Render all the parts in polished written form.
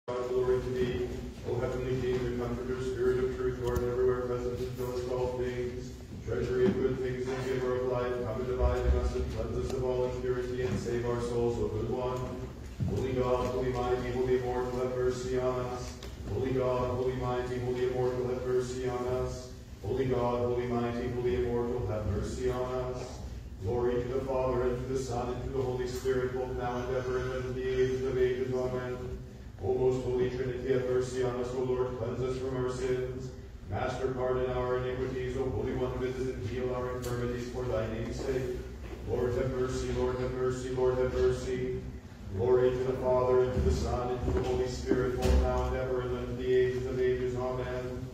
God, glory to thee, O heavenly King, the Comforter, Spirit of truth, who art everywhere present and fillest all things, treasury of good things and giver of life, come and abide in us and cleanse us of all impurity and save our souls, O good one. Holy God, holy mighty, holy immortal, have mercy on us. Holy God, holy mighty, holy immortal, have mercy on us. Holy God, holy mighty, holy immortal, have mercy on us. Glory to the Father, and to the Son, and to the Holy Spirit, both now and ever, and unto the ages of ages. Amen. O most holy Trinity, have mercy on us, O Lord, cleanse us from our sins. Master, pardon our iniquities, O Holy One, visit and heal our infirmities for thy name's sake. Lord, have mercy, Lord, have mercy, Lord, have mercy. Glory to the Father, and to the Son, and to the Holy Spirit, both now and ever, and unto the ages of ages. Amen.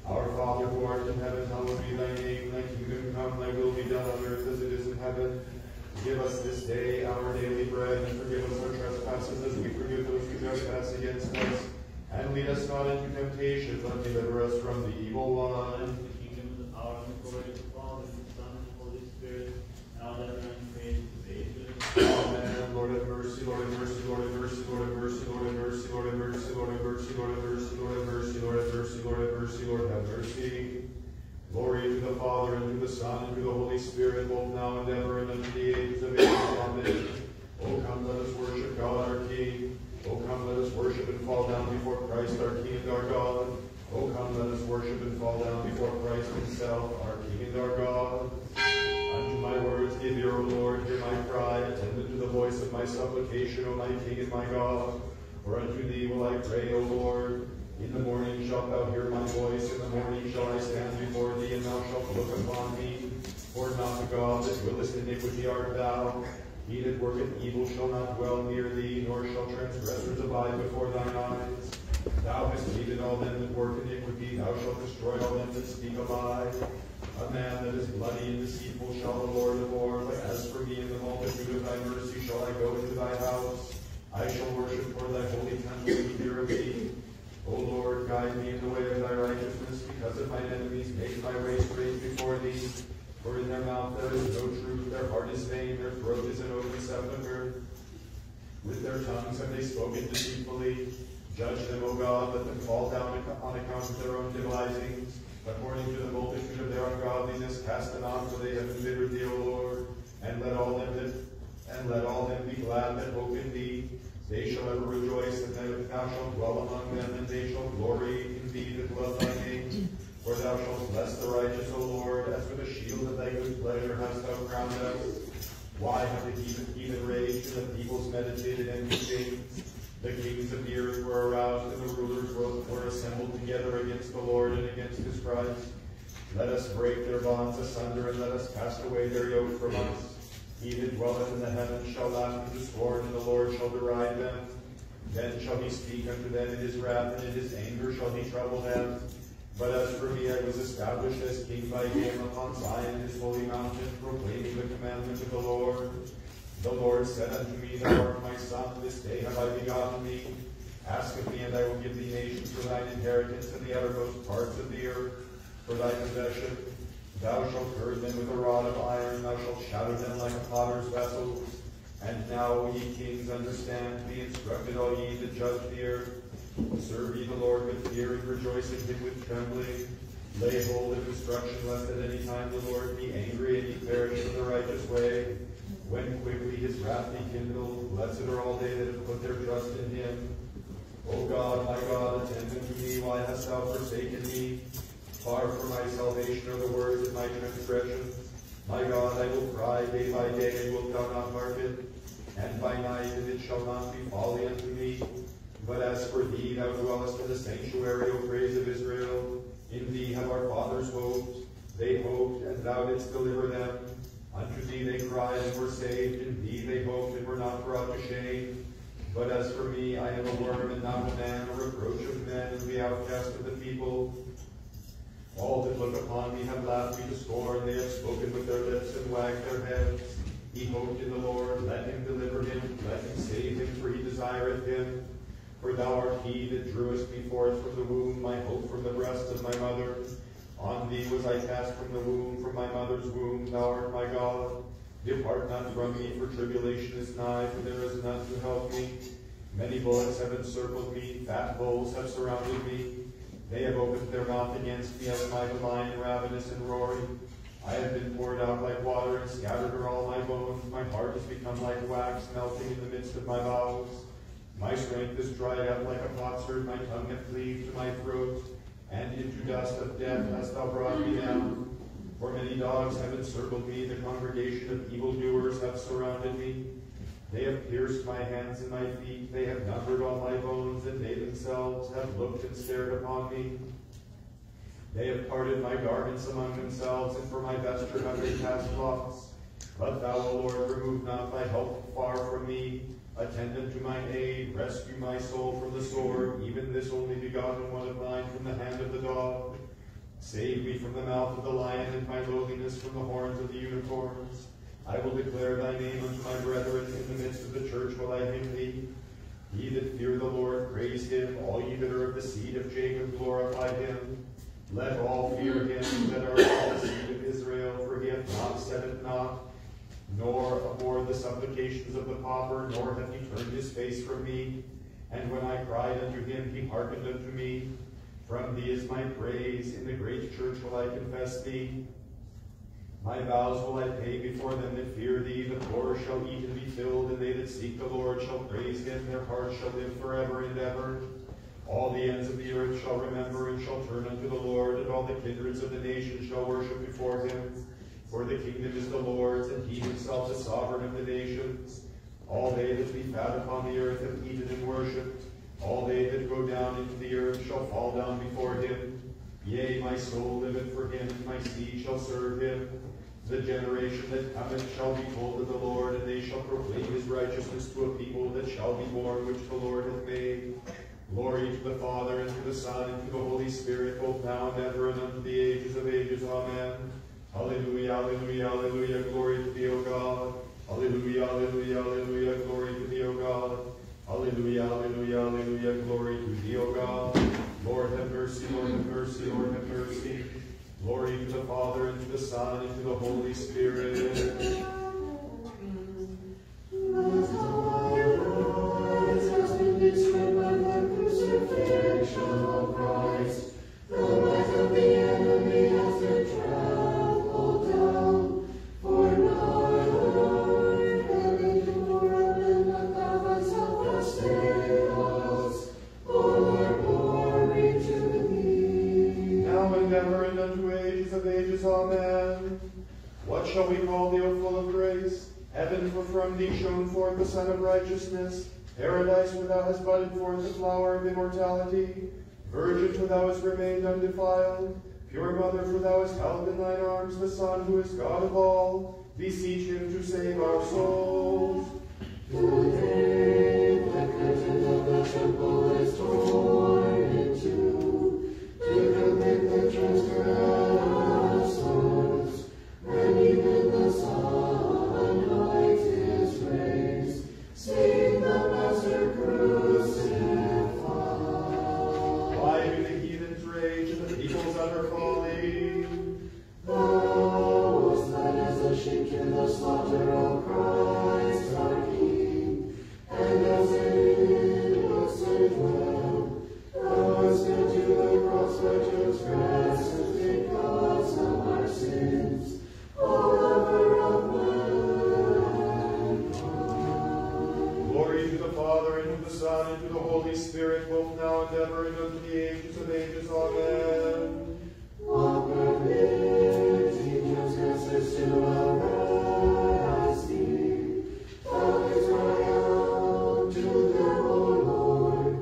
Our Father, who art in heaven, hallowed be thy name. Thy kingdom come, thy will be done on earth as it is in heaven. Give us this day our daily bread, and forgive us our trespasses as we forgive those who trespass against us. And lead us not into temptation, but deliver us from the evil one. The kingdom, the power, and the glory of the Father, and the Son, and the Holy Spirit, now and ever, and praise to the ages. Amen. Lord have mercy, Lord have mercy, Lord have mercy, Lord have mercy, Lord have mercy, Lord have mercy, Lord have mercy, Lord have mercy, Lord have mercy, Lord have mercy, Lord have mercy, Lord have mercy. Glory to the Father, and to the Son, and to the Holy Spirit, both now and ever, and unto the ages of ages. Amen. O come, let us worship God our King. O come, let us worship and fall down before Christ our King and our God. O come, let us worship and fall down before Christ himself, our King and our God. Unto my words give ear, O Lord, hear my cry, attend unto the voice of my supplication, O my King and my God. For unto thee will I pray, O Lord. In the morning shalt thou hear my voice, in the morning shall I stand before thee, and thou shalt look upon me. For not the God that willest iniquity art thou. He that worketh evil shall not dwell near thee, nor shall transgressors abide before thine eyes. Thou hast hated all them that work iniquity, thou shalt destroy all them that speak a lie. A man that is bloody and deceitful shall the Lord abhor, but as for me, in the multitude of thy mercy shall I go into thy house. I shall worship for thy holy temple in fear of thee. O Lord, guide me in the way of thy righteousness, because of mine enemies make my way straight before thee. For in their mouth there is no truth, their heart is vain, their throat is an open sepulchre. With their tongues have they spoken deceitfully. Judge them, O God, let them fall down on account of their own devisings. According to the multitude of their ungodliness, cast them out, for they have embittered thee, O Lord. And let all them be glad that hope in thee. They shall ever rejoice, and thou shalt dwell among them, and they shall glory in thee that love thy name. For thou shalt bless the righteous, O Lord, as with a shield of thy good pleasure hast thou crowned us. Why have the heathen raged, and the peoples meditated envy things? The kings of the earth were aroused, and the rulers were assembled together against the Lord and against his Christ. Let us break their bonds asunder, and let us cast away their yoke from us. He that dwelleth in the heavens shall laugh them to scorn, and the Lord shall deride them. Then shall he speak unto them in his wrath, and in his anger shall he trouble them. But as for me, I was established as king by him upon Zion, his holy mountain, proclaiming the commandment of the Lord. The Lord said unto me, Thou art my son, this day have I begotten thee. Ask of me, and I will give thee nations for thine inheritance, and the uttermost parts of the earth for thy possession. Thou shalt gird them with a rod of iron, thou shalt shatter them like a potter's vessels. And now, O ye kings, understand, be instructed, all ye that judge the earth. Serve ye the Lord with fear, and rejoice in him with trembling. Lay hold of instruction, lest at any time the Lord be angry, and ye perish from the righteous way. When quickly his wrath be kindled, blessed are all they that have put their trust in him. O God, my God, attend unto me, why hast thou forsaken me? Far from my salvation are the words of my transgression. My God, I will cry day by day, and wilt thou not hearken? And by night, and it shall not be folly unto me. But as for thee, thou dwellest in the sanctuary, O praise of Israel. In thee have our fathers hoped. They hoped, and thou didst deliver them. Unto thee they cried, and were saved. In thee they hoped, and were not brought to shame. But as for me, I am a worm, and not a man, a reproach of men, and the outcast of the people. All that look upon me have laughed me to scorn. They have spoken with their lips and wagged their heads. He hoped in the Lord, let him deliver him, let him save him, for he desireth him. For thou art he that drewest me forth from the womb, my hope from the breast of my mother. On thee was I cast from the womb, from my mother's womb, thou art my God. Depart not from me, for tribulation is nigh, for there is none to help me. Many bullets have encircled me, fat bulls have surrounded me. They have opened their mouth against me as my lion, ravenous and roaring. I have been poured out like water and scattered are all my bones. My heart has become like wax, melting in the midst of my bowels. My strength is dried up like a potsherd, my tongue hath cleaved to my throat, and into dust of death hast thou brought me down. For many dogs have encircled me, the congregation of evildoers have surrounded me. They have pierced my hands and my feet, they have numbered all my bones, and they themselves have looked and stared upon me. They have parted my garments among themselves, and for my vesture have they cast lots. But thou, O Lord, remove not thy help far from me. Attend unto my aid, rescue my soul from the sword, even this only begotten one of mine from the hand of the dog. Save me from the mouth of the lion, and my lowliness from the horns of the unicorns. I will declare thy name unto my brethren, in the midst of the church will I hymn thee. Ye that fear the Lord, praise him. All ye that are of the seed of Jacob, glorify him. Let all fear him that are of the seed of Israel, for he hath not said it not, nor abhorred the supplications of the pauper, nor hath he turned his face from me. And when I cried unto him, he hearkened unto me. From thee is my praise, in the great church will I confess thee. My vows will I pay before them that fear thee. The poor shall eat and be filled, and they that seek the Lord shall praise him. Their hearts shall live forever and ever. All the ends of the earth shall remember and shall turn unto the Lord, and all the kindreds of the nations shall worship before him. For the kingdom is the Lord's, and he himself is sovereign of the nations. All they that be fat upon the earth have eaten and worshipped. All they that go down into the earth shall fall down before him. Yea, my soul liveth for him, and my seed shall serve him. The generation that cometh shall be told of the Lord, and they shall proclaim his righteousness to a people that shall be born, which the Lord hath made. Glory to the Father, and to the Son, and to the Holy Spirit, both now and ever, and unto the ages of ages. Amen. Alleluia, alleluia, alleluia, glory to thee, O God. Alleluia, alleluia, alleluia, glory to thee, O God. Alleluia, alleluia, alleluia, glory to thee, O God. Lord have mercy, Lord have mercy, Lord have mercy. Glory to the Father, and to the Son, and to the Holy Spirit. Amen. What shall we call thee, O full of grace? Heaven, for from thee shone forth the Sun of righteousness. Paradise, for thou hast budded forth the flower of immortality. Virgin, for thou hast remained undefiled. Pure Mother, for thou hast held in thine arms the Son, who is God of all. Beseech him to save our souls. Today the curtain of the temple is torn in two, to commit the transgressors, and even the Son hides his rays, seeing them as her crucified. Why do the heathens rage and the peoples utter folly? Thou wast led as a sheep to the slaughter, O Christ our King, and as an innocent lamb, thou wast led to the cross by transgressors because of our sins, O lover of mankind. Glory to the Father, and to the Son, and to the Holy Spirit, both now and ever, and unto the ages of ages. Amen. Walk permitting transgressors to arise thee. Thou didst cry out to them, O Lord.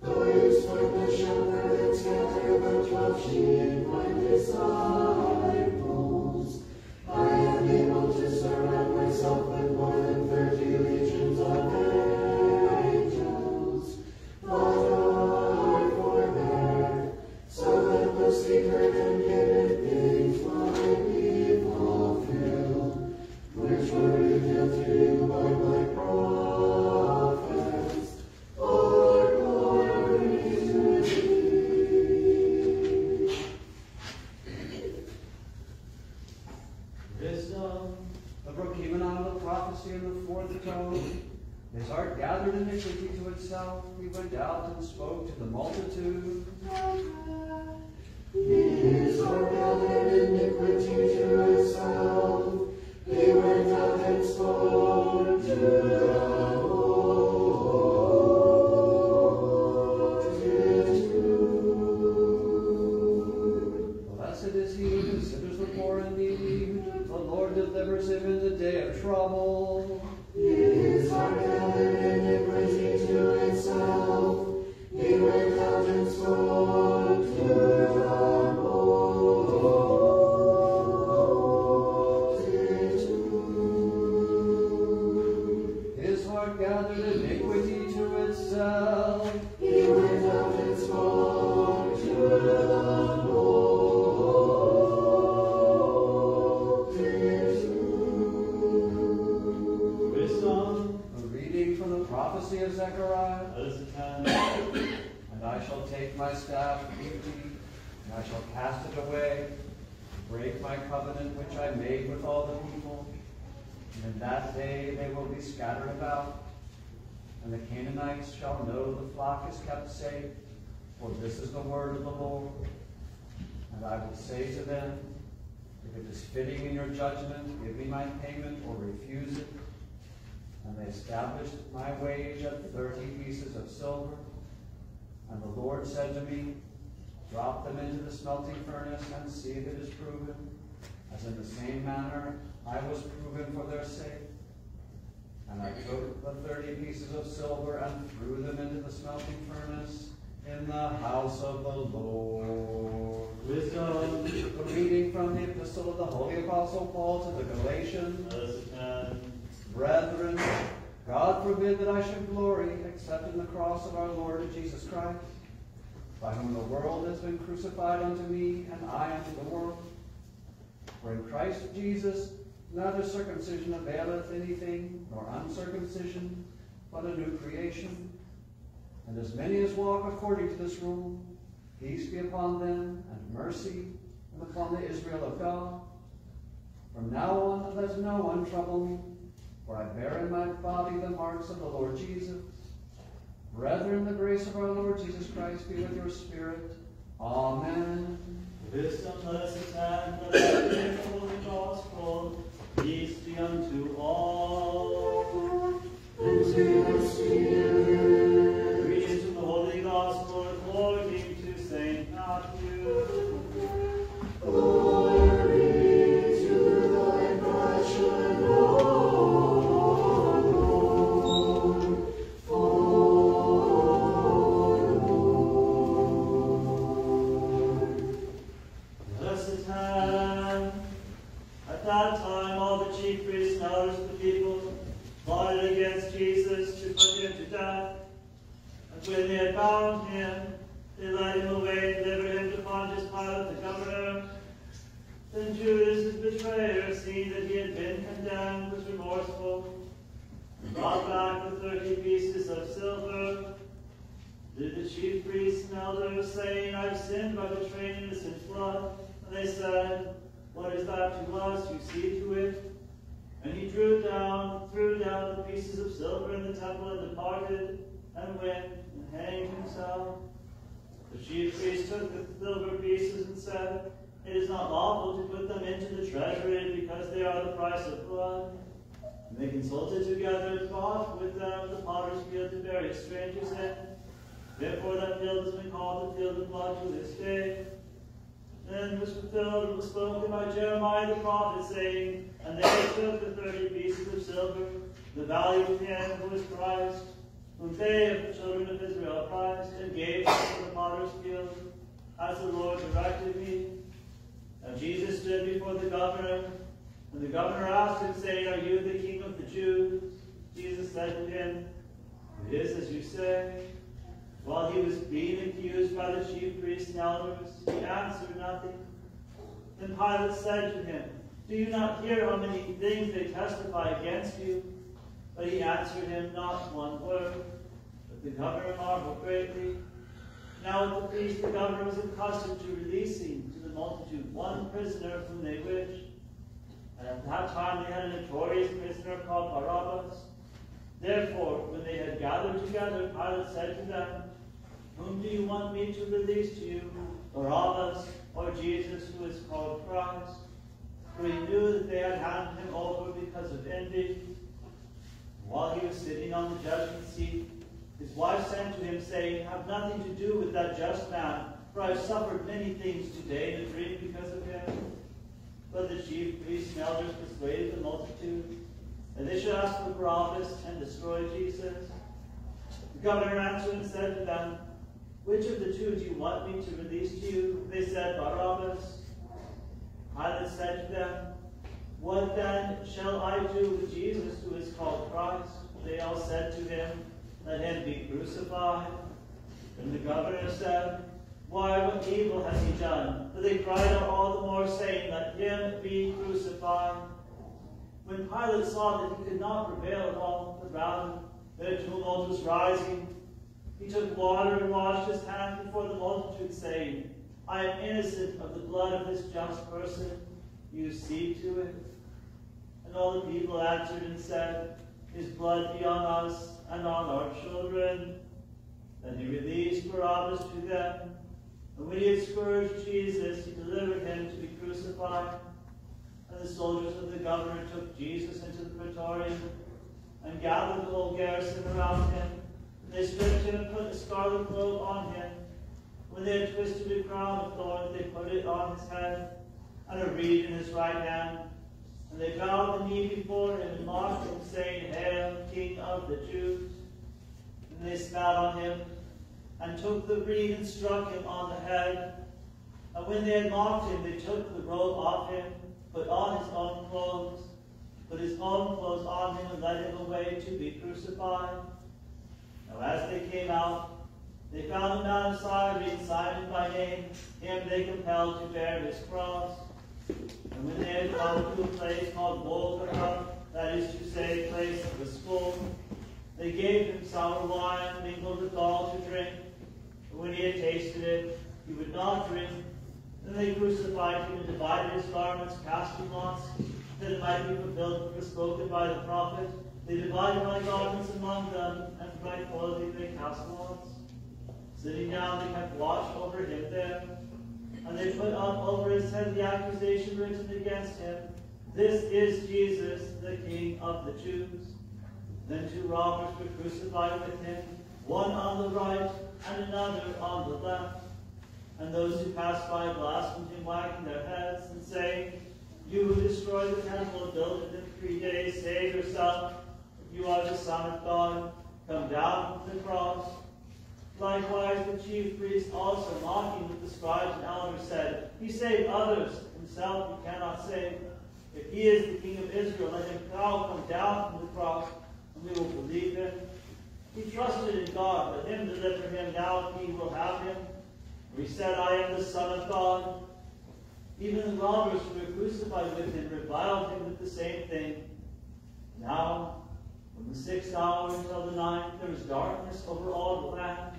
Though you struck the shepherd and scattered the 12 sheep, my disciples, I am able to surround myself with more than 30 legions of angels. But I forbear, so that the sleep multitude. His heart gathered iniquity to itself. He went out and spoke to the multitude. Blessed is he who considers the poor and needy. The Lord delivers him in the day of trouble. His heart gathered iniquity to itself. He went out and spoke to the multitude. His heart gathered iniquity to itself. He went out and spoke to the multitude. Wisdom. A reading from the prophecy of Zechariah. Let us attend. And I shall take my staff deeply, and I shall cast it away, break my covenant which I made with all the people. And in that day they will be scattered about, and the Canaanites shall know the flock is kept safe, for this is the word of the Lord. And I will say to them, if it is fitting in your judgment, give me my payment or refuse it. And they established my wage at 30 pieces of silver. And the Lord said to me, drop them into the smelting furnace and see if it is proven, as in the same manner I was proven for their sake. And I took the 30 pieces of silver and threw them into the smelting furnace in the house of the Lord. Wisdom. A reading from the epistle of the Holy Apostle Paul to the Galatians. Let us attend. Brethren, God forbid that I should glory except in the cross of our Lord Jesus Christ, by whom the world has been crucified unto me, and I unto the world. For in Christ Jesus neither circumcision availeth anything, nor uncircumcision, but a new creation. And as many as walk according to this rule, peace be upon them, and mercy, and upon the Israel of God. From now on let no one trouble me, for I bear in my body the marks of the Lord Jesus. Brethren, the grace of our Lord Jesus Christ be with your spirit. Amen. Wisdom, let us attend. Let us hear the Holy Gospel. Peace be unto all. And to your spirit. Reading from the Holy Gospel according to St. Matthew. Glory to thy passion, O Lord. Let us attend. At that time, all the chief priests and elders of the people plotted against Jesus to put him to death. And when they had bound him, they led him away and delivered him to Pontius Pilate, the governor. Then Judas, his betrayer, seeing that he had been condemned, was remorseful, and brought back the 30 pieces of silver. Did the chief priests and elders, saying, I've sinned by betraying innocent blood? And they said, what is that to us? You see to it. And he threw down the pieces of silver in the temple and departed, and went and hanged himself. The chief priests took the silver pieces and said, it is not lawful to put them into the treasury because they are the price of blood. And they consulted together and bought with them the potter's field to bury strangers in. Therefore that field has been called the field of blood to this day. Then was fulfilled what was spoken by Jeremiah the prophet, saying, and they took the 30 pieces of silver, the value of him who is Christ, whom they of the children of Israel prized, and gave them to the potter's field, as the Lord directed me. And Jesus stood before the governor, and the governor asked him, saying, are you the king of the Jews? Jesus said to him, it is as you say. While he was being accused by the chief priests and elders, he answered nothing. Then Pilate said to him, do you not hear how many things they testify against you? But he answered him not one word. But the governor marveled greatly. Now at the feast the governor was accustomed to releasing to the multitude one prisoner whom they wished. And at that time they had a notorious prisoner called Barabbas. Therefore, when they had gathered together, Pilate said to them, Whom do you want me to release to you? Barabbas or Jesus, who is called Christ? For he knew that they had handed him over because of envy. While he was sitting on the judgment seat, his wife sent to him, saying, Have nothing to do with that just man, for I have suffered many things today in a dream because of him. But the chief priests and elders persuaded the multitude that they should ask for Barabbas and destroy Jesus. The governor answered and said to them, Which of the two do you want me to release to you? They said, Barabbas. Pilate said to them, What then shall I do with Jesus, who is called Christ? They all said to him, Let him be crucified. And the governor said, Why, what evil has he done? But they cried out all the more, saying, Let him be crucified. When Pilate saw that he could not prevail at all, but rather that a tumult was rising, he took water and washed his hands before the multitude, saying, I am innocent of the blood of this just person. You see to it. And all the people answered and said, His blood be on us and on our children. Then he released Barabbas to them. And when he had scourged Jesus, he delivered him to be crucified. And the soldiers of the governor took Jesus into the praetorium and gathered the whole garrison around him. And they stripped him and put a scarlet robe on him. When they had twisted a crown of thorns, they put it on his head, and a reed in his right hand. And they bowed the knee before him and mocked him, saying, Hail, King of the Jews! And they spat on him, and took the reed and struck him on the head. And when they had mocked him, they took the robe off him, put on his own clothes, on him, and led him away to be crucified. Now as they came out, they found a man of Cyrene, Simon by name. Him they compelled to bear his cross. And when they had come to a place called Golgotha, that is to say, place of a skull, they gave him sour wine mingled with gall to drink. But when he had tasted it, he would not drink. Then they crucified him and divided his garments, casting lots, that it might be fulfilled what was spoken by the prophet. They divided my garments among them, and for my clothing they cast lots. Sitting down, they kept watch over him there. And they put up over his head the accusation written against him, This is Jesus, the King of the Jews. Then 2 robbers were crucified with him, one on the right and another on the left. And those who passed by blasphemed him, wagging their heads, and saying, You who destroy the temple and build it in 3 days, save yourself. If you are the Son of God, come down from the cross. Likewise, the chief priests also, mocking with the scribes and elders, said, He saved others, himself he cannot save. If he is the King of Israel, let him now come down from the cross, and we will believe him. He trusted in God, let him deliver him now if he will have him. For he said, I am the Son of God. Even the robbers who were crucified with him reviled him with the same thing. Now, from the 6th hour until the 9th, there was darkness over all the land.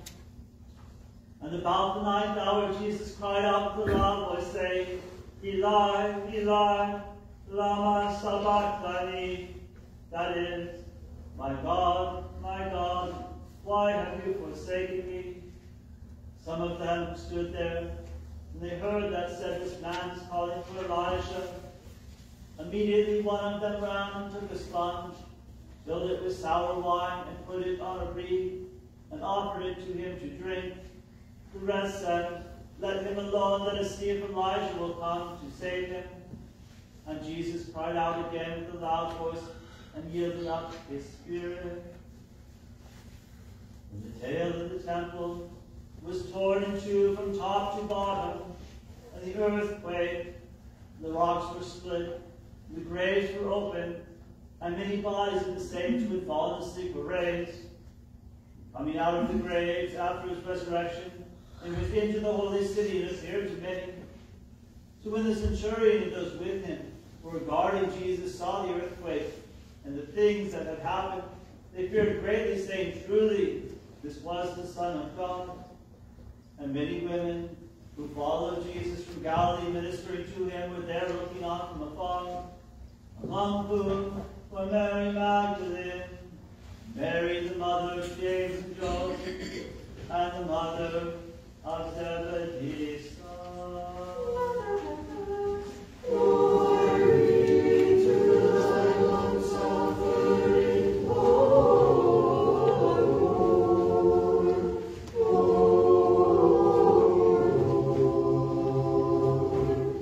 And about the 9th hour, Jesus cried out with a loud voice, saying, Eli, Eli, lama sabachthani. That is, my God, why have you forsaken me? Some of them stood there, and they heard that said, This man is calling for Elijah. Immediately one of them ran and took a sponge, filled it with sour wine, and put it on a reed, and offered it to him to drink. The rest said, Let him alone, let us see if Elijah will come to save him. And Jesus cried out again with a loud voice, and yielded up his spirit. And the tail of the temple was torn in two from top to bottom, and the earth quaked, the rocks were split, the graves were opened, and many bodies of the saints who had fallen asleep were raised. Coming out of the graves after his resurrection, and went into the holy city and appeared to many. So when the centurion and those with him who were guarding Jesus saw the earthquake and the things that had happened, they feared greatly, saying, Truly, this was the Son of God. And many women who followed Jesus from Galilee, ministering to him, were there looking on from afar, among whom were Mary Magdalene, Mary the mother of James and Joseph, and the mother of Zebedee's son. Glory to thy long-suffering, O Lord.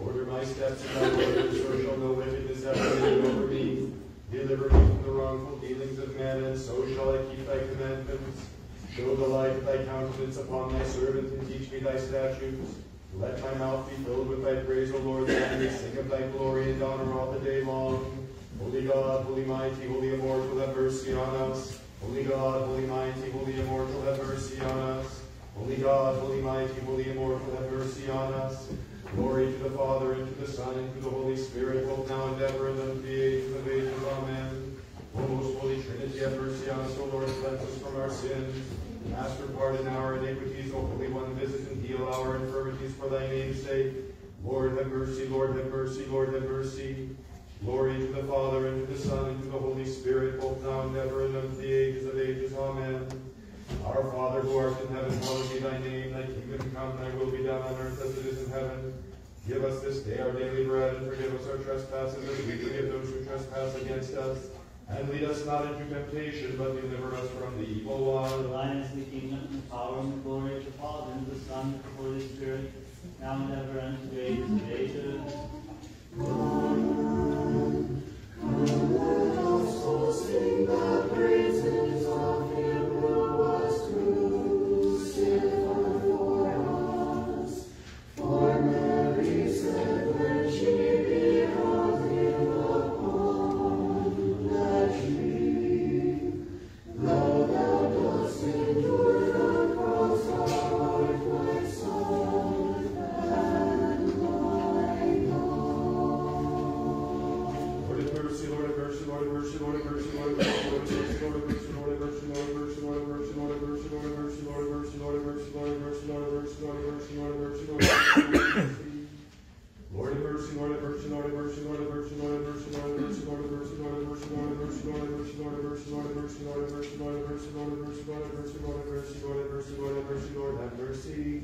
Order my steps in thy word, so shall no wickedness have dominion over me. Deliver me from the wrongful dealings of men, and so shall I keep thy commandments. Show the light of thy countenance upon thy servant, and teach me thy statutes. Let my mouth be filled with thy praise, O Lord, that I may sing of thy glory and honor all the day long. Holy God, holy mighty, holy immortal, have mercy on us. Holy God, holy mighty, holy immortal, have mercy on us. Holy God, holy mighty, holy immortal, have mercy on us. Glory to the Father, and to the Son, and to the Holy Spirit, both now and ever, and unto the ages of ages. Amen. O most holy Trinity, have mercy on us, O Lord, and cleanse us from our sins. Ask for pardon our iniquities, O Holy One, visit and heal our infirmities for thy name's sake. Lord, have mercy, Lord, have mercy, Lord, have mercy. Glory to the Father, and to the Son, and to the Holy Spirit, both now and ever, and unto the ages of ages. Amen. Our Father, who art in heaven, hallowed be thy name. Thy kingdom come, thy will be done on earth as it is in heaven. Give us this day our daily bread, and forgive us our trespasses, as we forgive those who trespass against us. And lead us not into temptation, but deliver us from the evil For one. thine is the kingdom, and the power, and the glory of the Father, and of the Son, and of the Holy Spirit, now and ever, and to the ages of ages. Let us all sing the praises of him who was crucified for us. For Mary said when she beheld him upon the tree, though thou dost endure the cross, thou art my son and my God. Lord have mercy, Lord have mercy, Lord have mercy, Lord have mercy, Lord have mercy, Lord have mercy, Lord have mercy, Lord have mercy, Lord have mercy, Lord have mercy, Lord have mercy, Lord have mercy, Lord have mercy, Lord have mercy, Lord have mercy, Lord have mercy, Lord have mercy, Lord have mercy, Lord have mercy. Lord have mercy, Lord have mercy, Lord have mercy, Lord have mercy, Lord have mercy, Lord have mercy, Lord have mercy, Lord have mercy, Lord have mercy, Lord have mercy, Lord have mercy, Lord have mercy, Lord have mercy, Lord have mercy, Lord have mercy, Lord have mercy, Lord have mercy, Lord have mercy, Lord have mercy, Lord have mercy.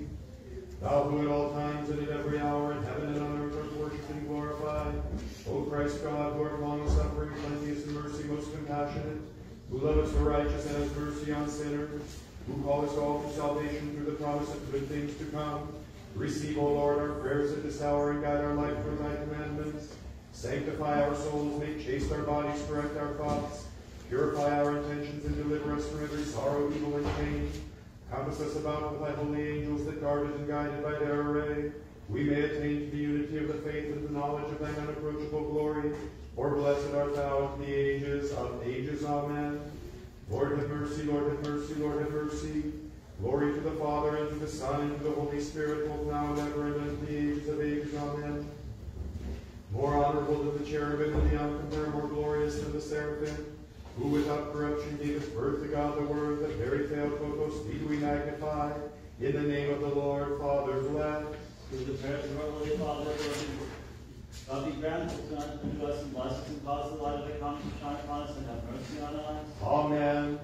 Thou who at all times and at every hour in heaven and on earth art worshipped and glorified, O Christ God, who art long-suffering, plenteous in mercy, most compassionate, who lovest the righteous and hast mercy on sinners, who callest all to salvation through the promise of good things to come, receive, O Lord, our prayers at this hour, and guide our life through thy commandments. Sanctify our souls, make chaste our bodies, correct our thoughts, purify our intentions, and deliver us from every sorrow, evil, and pain. Compass us about with thy holy angels that guarded and guided by their array, we may attain to the unity of the faith and the knowledge of thine unapproachable glory. For blessed art thou in the ages of ages. Amen. Lord have mercy, Lord have mercy, Lord have mercy. Glory to the Father, and to the Son, and to the Holy Spirit, both now and ever, and unto the ages of ages. Amen. More honorable than the cherubim, and the uncomparable, more glorious than the seraphim, who without corruption gavest birth to God the Word, that very Theotokos, thee do we magnify, in the name of the Lord, Father, bless. Through the prayers of our Holy Father, God be granted unto us and bless us, and cause the light of thy countenance to shine upon us, and have mercy on us. Amen.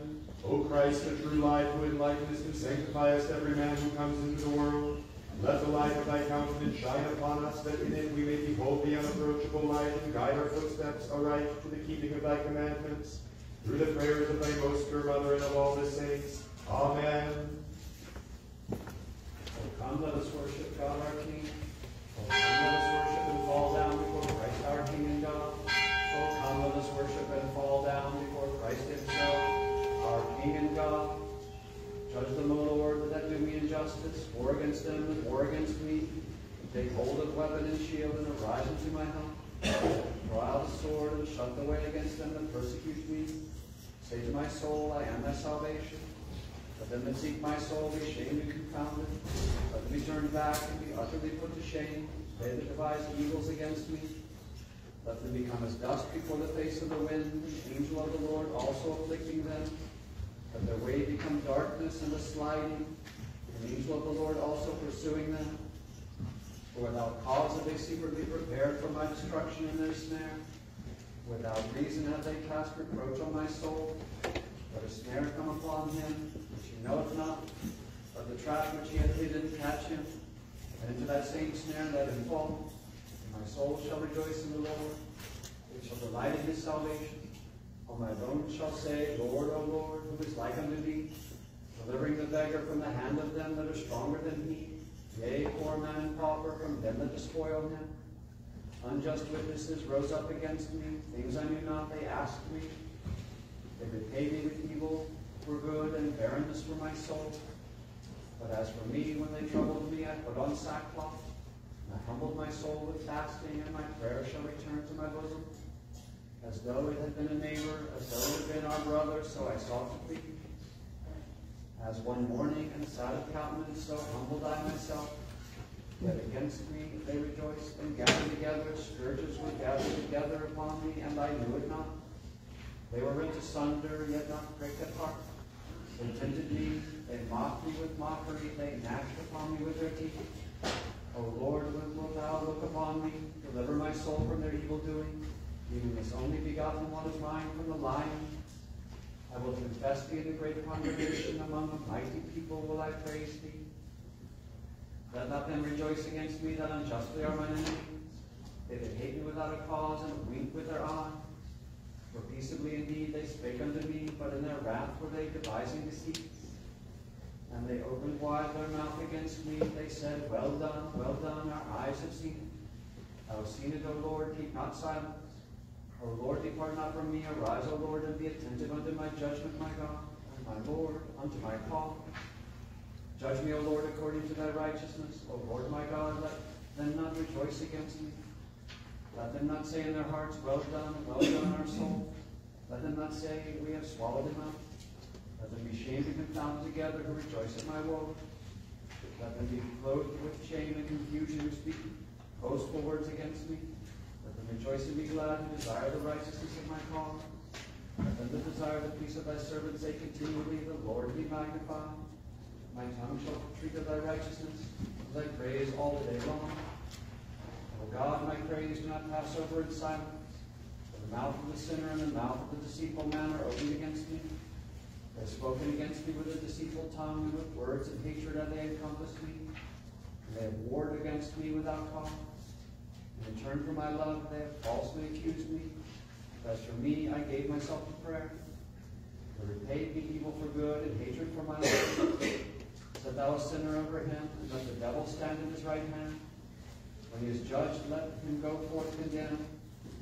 O Christ, the true light, who enlightenest and sanctifiest every man who comes into the world, let the light of thy countenance shine upon us, that in it we may behold the unapproachable light, and guide our footsteps aright to the keeping of thy commandments. Through the prayers of thy most pure Mother and of all the saints. Amen. Oh, come, let us worship God our King. Oh, come, let us worship and fall down before Christ our King and God. Oh, come, let us worship and fall down before Christ himself, our King and God. Judge them, O Lord, that do me injustice, war against them that war against me. Take hold of weapon and shield, and arise unto my help. Draw out a sword, and shut the way against them that persecute me. Say to my soul, I am thy salvation. Let them that seek my soul be shamed and confounded. Let them be turned back and be utterly put to shame, they that devise evils against me. Let them become as dust before the face of the wind, the angel of the Lord also afflicting them. Let their way become darkness and a sliding, an angel of the Lord also pursuing them. For without cause have they secretly prepared for my destruction in their snare. Without reason have they cast reproach on my soul. Let a snare come upon him, which he knoweth not. Let the trap which he hath hidden catch him, and into that same snare let him fall. And my soul shall rejoice in the Lord. It shall delight in his salvation. All my bones shall say, Lord, O Lord, who is like unto thee, delivering the beggar from the hand of them that are stronger than he, yea, poor man and pauper from them that despoil him. Unjust witnesses rose up against me, things I knew not, they asked me. They repaid me with evil for good, and barrenness for my soul. But as for me, when they troubled me, I put on sackcloth, and I humbled my soul with fasting, and my prayer shall return to my bosom. As though it had been a neighbor, as though it had been our brother, so I sought to plead. As one mourning and sad of countenance, so humbled I myself. Yet against me they rejoiced and gathered together. Scourges were gathered together upon me, and I knew it not. They were rent asunder, yet not pricked at heart. They tempted me, they mocked me with mockery, they gnashed upon me with their teeth. O Lord, when wilt thou look upon me? Deliver my soul from their evil doing, even this only begotten one of mine from the lion. I will confess thee in the great congregation, among a mighty people will I praise thee. Let not them rejoice against me that unjustly are mine enemies. They that hate me without a cause and wink with their eye. For peaceably indeed they spake unto me, but in their wrath were they devising deceits. And they opened wide their mouth against me. They said, well done, our eyes have seen it. Thou hast seen it, O Lord, keep not silence. O Lord, depart not from me. Arise, O Lord, and be attentive unto my judgment, my God, and my Lord, unto my call. Judge me, O Lord, according to thy righteousness. O Lord, my God, let them not rejoice against me. Let them not say in their hearts, well done, our soul. Let them not say, we have swallowed him up. Let them be shamed and confounded together who rejoice at my woe. Let them be clothed with shame and confusion who speak boastful words against me. Let them rejoice and be glad who desire the righteousness of my cause. Let them that desire the peace of thy servant say continually, the Lord be magnified. My tongue shall treat of thy righteousness, of thy praise all the day long. O God, my praise do not pass over in silence. For the mouth of the sinner and the mouth of the deceitful man are opened against me. They have spoken against me with a deceitful tongue, and with words of hatred have they encompassed me. And they have warred against me without cause. And in turn for my love, they have falsely accused me. As for me, I gave myself to prayer. They repaid me evil for good, and hatred for my life. Set thou a sinner over him, and let the devil stand in his right hand. When he is judged, let him go forth condemned.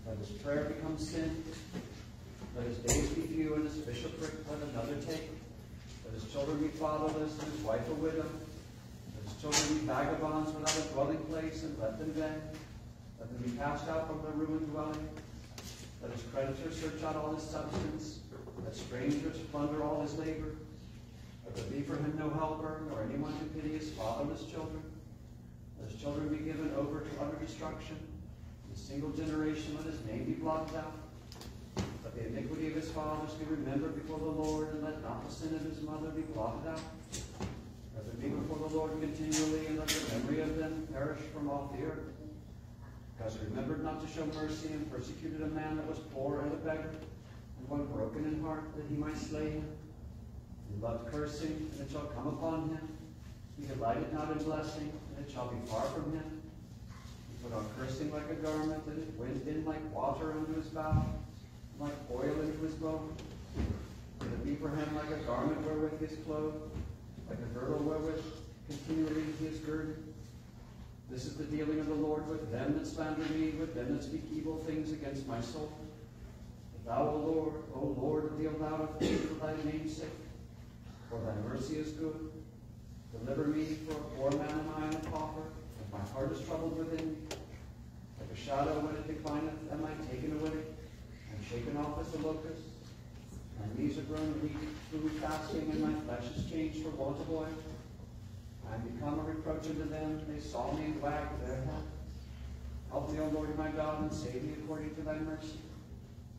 Let his prayer become sin. Let his days be few, and his bishopric let another take. Let his children be fatherless, and his wife a widow. Let his children be vagabonds without a dwelling place, and let them beg. Let them be cast out from their ruined dwelling. Let his creditors search out all his substance. Let strangers plunder all his labor. Let there be for him no helper, nor anyone to pity his fatherless children. Let his children be given over to utter destruction. In a single generation let his name be blotted out. Let the iniquity of his fathers be remembered before the Lord, and let not the sin of his mother be blotted out. Let them be before the Lord continually, and let the memory of them perish from off the earth. Because he remembered not to show mercy, and persecuted a man that was poor and a beggar, and one broken in heart, that he might slay him. He loved cursing, and it shall come upon him. He delighted not in blessing, and it shall be far from him. He put on cursing like a garment, and it went in like water unto his bow, like oil into his bones. Let it be for him like a garment wherewith he is clothed, like a girdle wherewith continually he is girded. This is the dealing of the Lord with them that slander me, with them that speak evil things against my soul. But thou, O Lord, deal thou with me for thy name's sake, for thy mercy is good. Deliver me, for a poor man am I and a pauper, and my heart is troubled within me. Like a shadow when it declineth, am I taken away, and shaken off as the locust. My knees are grown weak through fasting, and my flesh is changed for want of oil. I am become a reproach unto them. They saw me and wagged their head. Help me, O Lord my God, and save me according to thy mercy.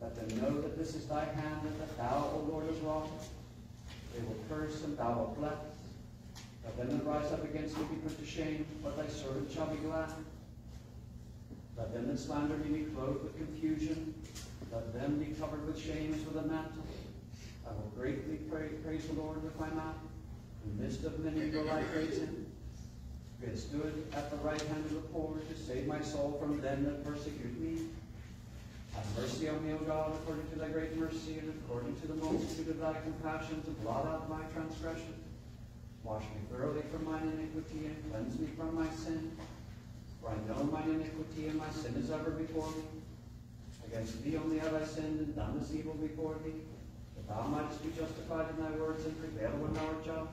Let them know that this is thy hand, and that thou, O Lord, hast wrought. They will curse, and thou wilt bless. Let them that rise up against me be put to shame, but thy servant shall be glad. Let them that slander me be clothed with confusion. Let them be covered with shame as with a mantle. I will greatly praise the Lord with my mouth, In the midst of many will I praise him. He has stood at the right hand of the poor to save my soul from them that persecute me. Have mercy on me, O God, according to thy great mercy, and according to the multitude of thy compassion, to blot out my transgression. Wash me thoroughly from mine iniquity, and cleanse me from my sin. For I know mine iniquity, and my sin is ever before me. Against thee only have I sinned, and done this evil before thee, that thou mightest be justified in thy words, and prevail when thou art just.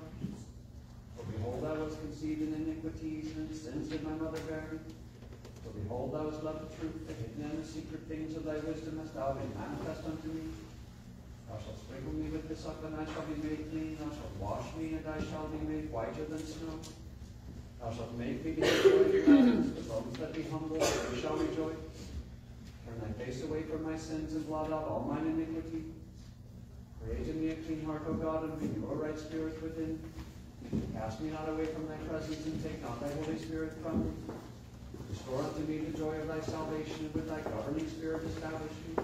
For behold, I was conceived in iniquities, and in sins did my mother bear me. For behold, thou hast loved the truth, the hidden and the secret things of thy wisdom hast thou made manifest unto me. Thou shalt sprinkle me with hyssop, and I shall be made clean. Thou shalt wash me, and I shall be made whiter than snow. Thou shalt make me to joy in gladness, the bones that be humble, they shall rejoice. Turn thy face away from my sins, and blot out all mine iniquity. Create in me a clean heart, O God, and renew a right spirit within me. Cast me not away from thy presence, and take not thy Holy Spirit from me. Restore unto me the joy of thy salvation, and with thy governing spirit establish me.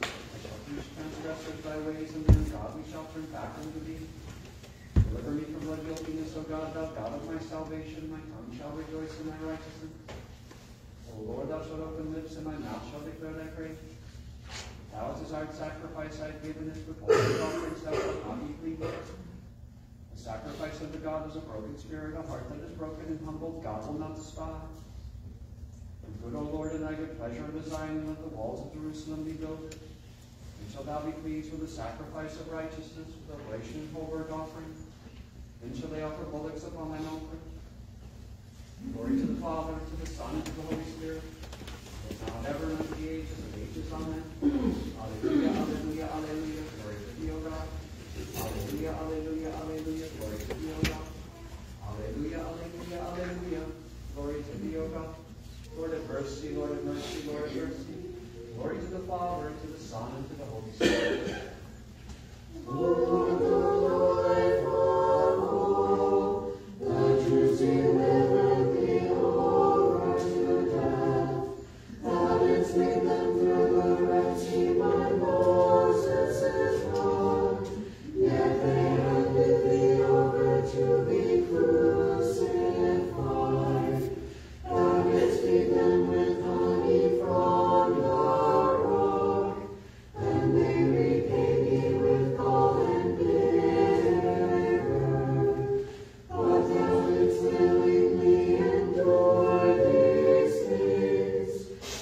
I shall teach transgressors thy ways, and the ungodly shall turn back unto thee. Deliver me from blood guiltiness, O God, thou God of my salvation. My tongue shall rejoice in thy righteousness. O Lord, thou shalt open lips, and my mouth shall declare thy praise. Thou hast desired sacrifice, I have given it. With all the offerings thou shalt not be pleased. The sacrifice unto God is a broken spirit, a heart that is broken and humbled, God will not despise. Good, O Lord, in thy good pleasure and design, and let the walls of Jerusalem be builded. And shalt thou be pleased with the sacrifice of righteousness, with oblation and whole burnt offering. Then shall they offer bullocks upon thine altar. Glory to the Father, and to the Son, and to the Holy Spirit, as now and ever, and unto the ages of ages. Amen. Alleluia, alleluia, alleluia. Glory to thee, O God. Alleluia, alleluia, alleluia. Glory to thee, O God. Alleluia, alleluia, alleluia. Glory to thee, O God. Lord have mercy, Lord have mercy, Lord have mercy. Glory to the Father, and to the Son, and to the Holy Spirit. Lord, the life of all, the Jews delivered thee over to death. Thou didst lead them through the Red Sea by Moses' rod. Yet they handed thee over to be crucified. Thou didst feed them with honey from the rock, and they repaid thee with gall and bitter. But thou didst willingly endure these things,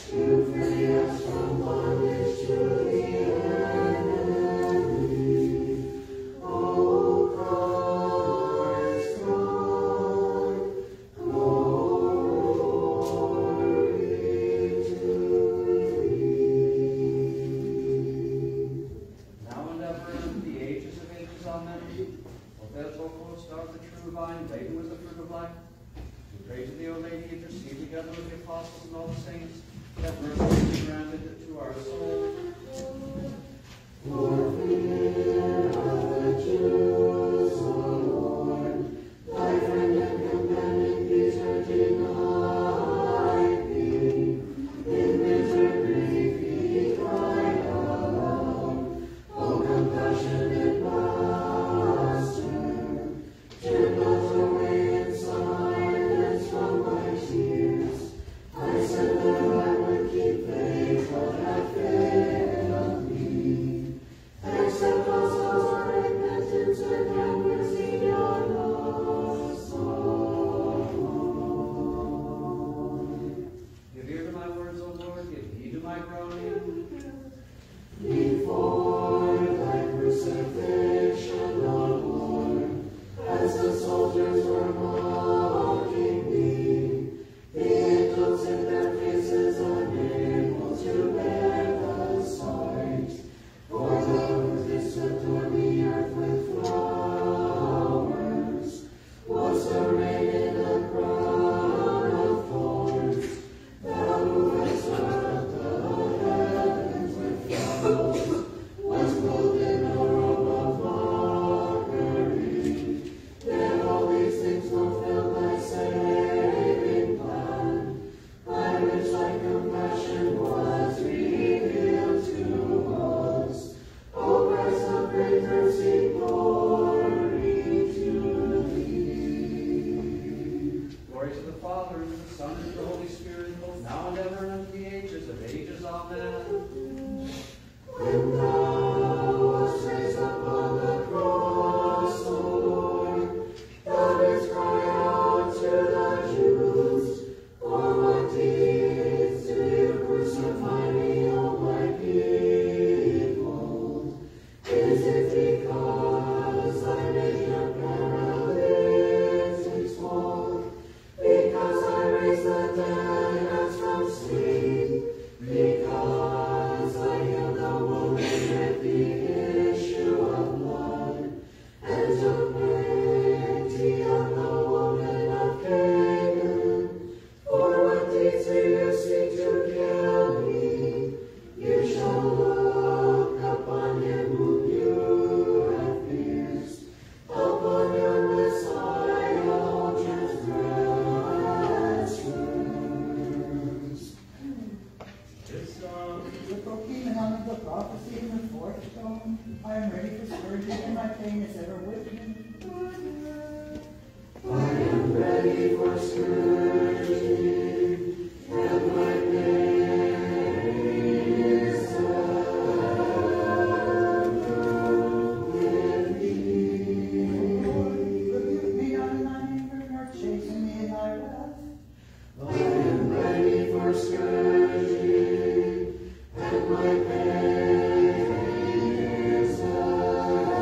to free us from bondage to the enemy. O Christ, Lord, Now and ever, and to the ages of ages. Amen. O faithful host of the true vine, laden with the fruit of life, we pray to thee, O Lady, intercede together with the apostles and all the saints, that mercy be granted to our soul. For fear of the Jews, O Lord, thy friend and companion Peter denied thee. In bitter grief he cried aloud, O compassionate Master, turn not away in silence from my tears. I said that I would keep faith, but have failed. Father, and to the Son, and to the Holy Spirit, both now and ever, and unto the ages of ages. Amen. When thou wast raised upon the cross, O Lord, thou didst cry out to the Jews, for what deeds do you crucify me, O my people? Is it because I made your paralytics walk? Because I raised the dead as from sleep? Because I healed the woman with the issue of blood, and took pity on the woman of Canaan? For what deeds do you seek to kill me? You shall look upon him whom you have pierced, upon your Messiah, all transgressors. The proclaiming of the prophecy in the fourth stone. I am ready for scourging, and my pain is ever with me. I am ready for scourging, and my pain is ever with me. Rebuke me not in thine anger, nor chasten me in thy wrath. I am ready for scourging, and my pain is ever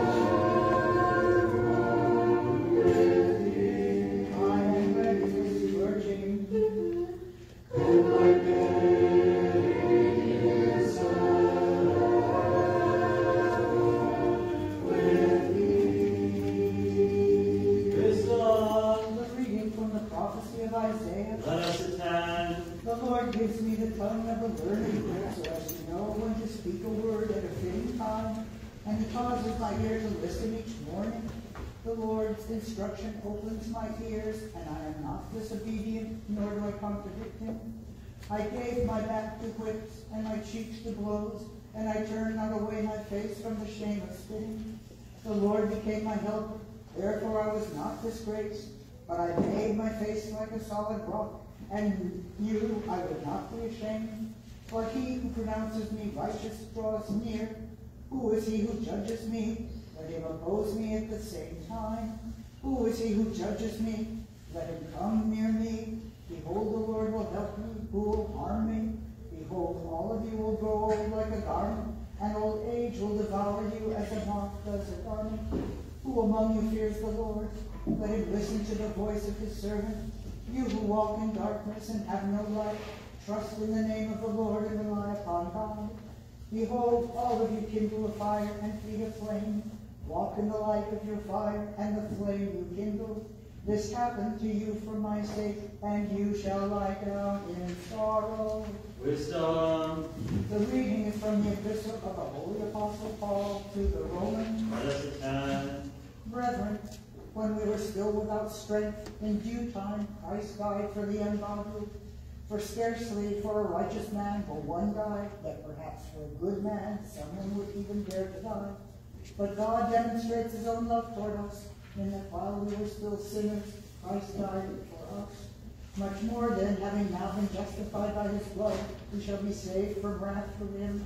with me. I am ready for scourging, And my pain is ever with me. Wisdom, the reading from the prophecy of Isaiah. let us attend. The Lord gives me the tongue of a learned, so as to know when to speak a word at a fitting time, and he causes my ear to listen each morning. The Lord's instruction opens my ears, and I am not disobedient, nor do I contradict him. I gave my back to whips, and my cheeks to blows, and I turned not away my face from the shame of spitting. The Lord became my helper, therefore I was not disgraced, but I made my face like a solid rock, and you I would not be ashamed. For he who pronounces me righteous draws near. Who is he who judges me? Let him oppose me at the same time. Who is he who judges me? Let him come near me. Behold, the Lord will help me. Who will harm me? Behold, all of you will grow old like a garment, and old age will devour you as a moth does a garment. Who among you fears the Lord? Let him listen to the voice of his servant. You who walk in darkness and have no light, trust in the name of the Lord and rely upon God. Behold, all of you kindle a fire and feed a flame. Walk in the light of your fire and the flame you kindle. This happened to you for my sake, and you shall lie down in sorrow. Wisdom, The reading is from the epistle of the Holy Apostle Paul to the Romans. let us attend. Brethren, when we were still without strength, in due time Christ died for the ungodly. For scarcely for a righteous man will one die, but perhaps for a good man someone would even dare to die. But God demonstrates his own love toward us, in that while we were still sinners, Christ died for us. Much more then, having now been justified by his blood, we shall be saved from wrath through him.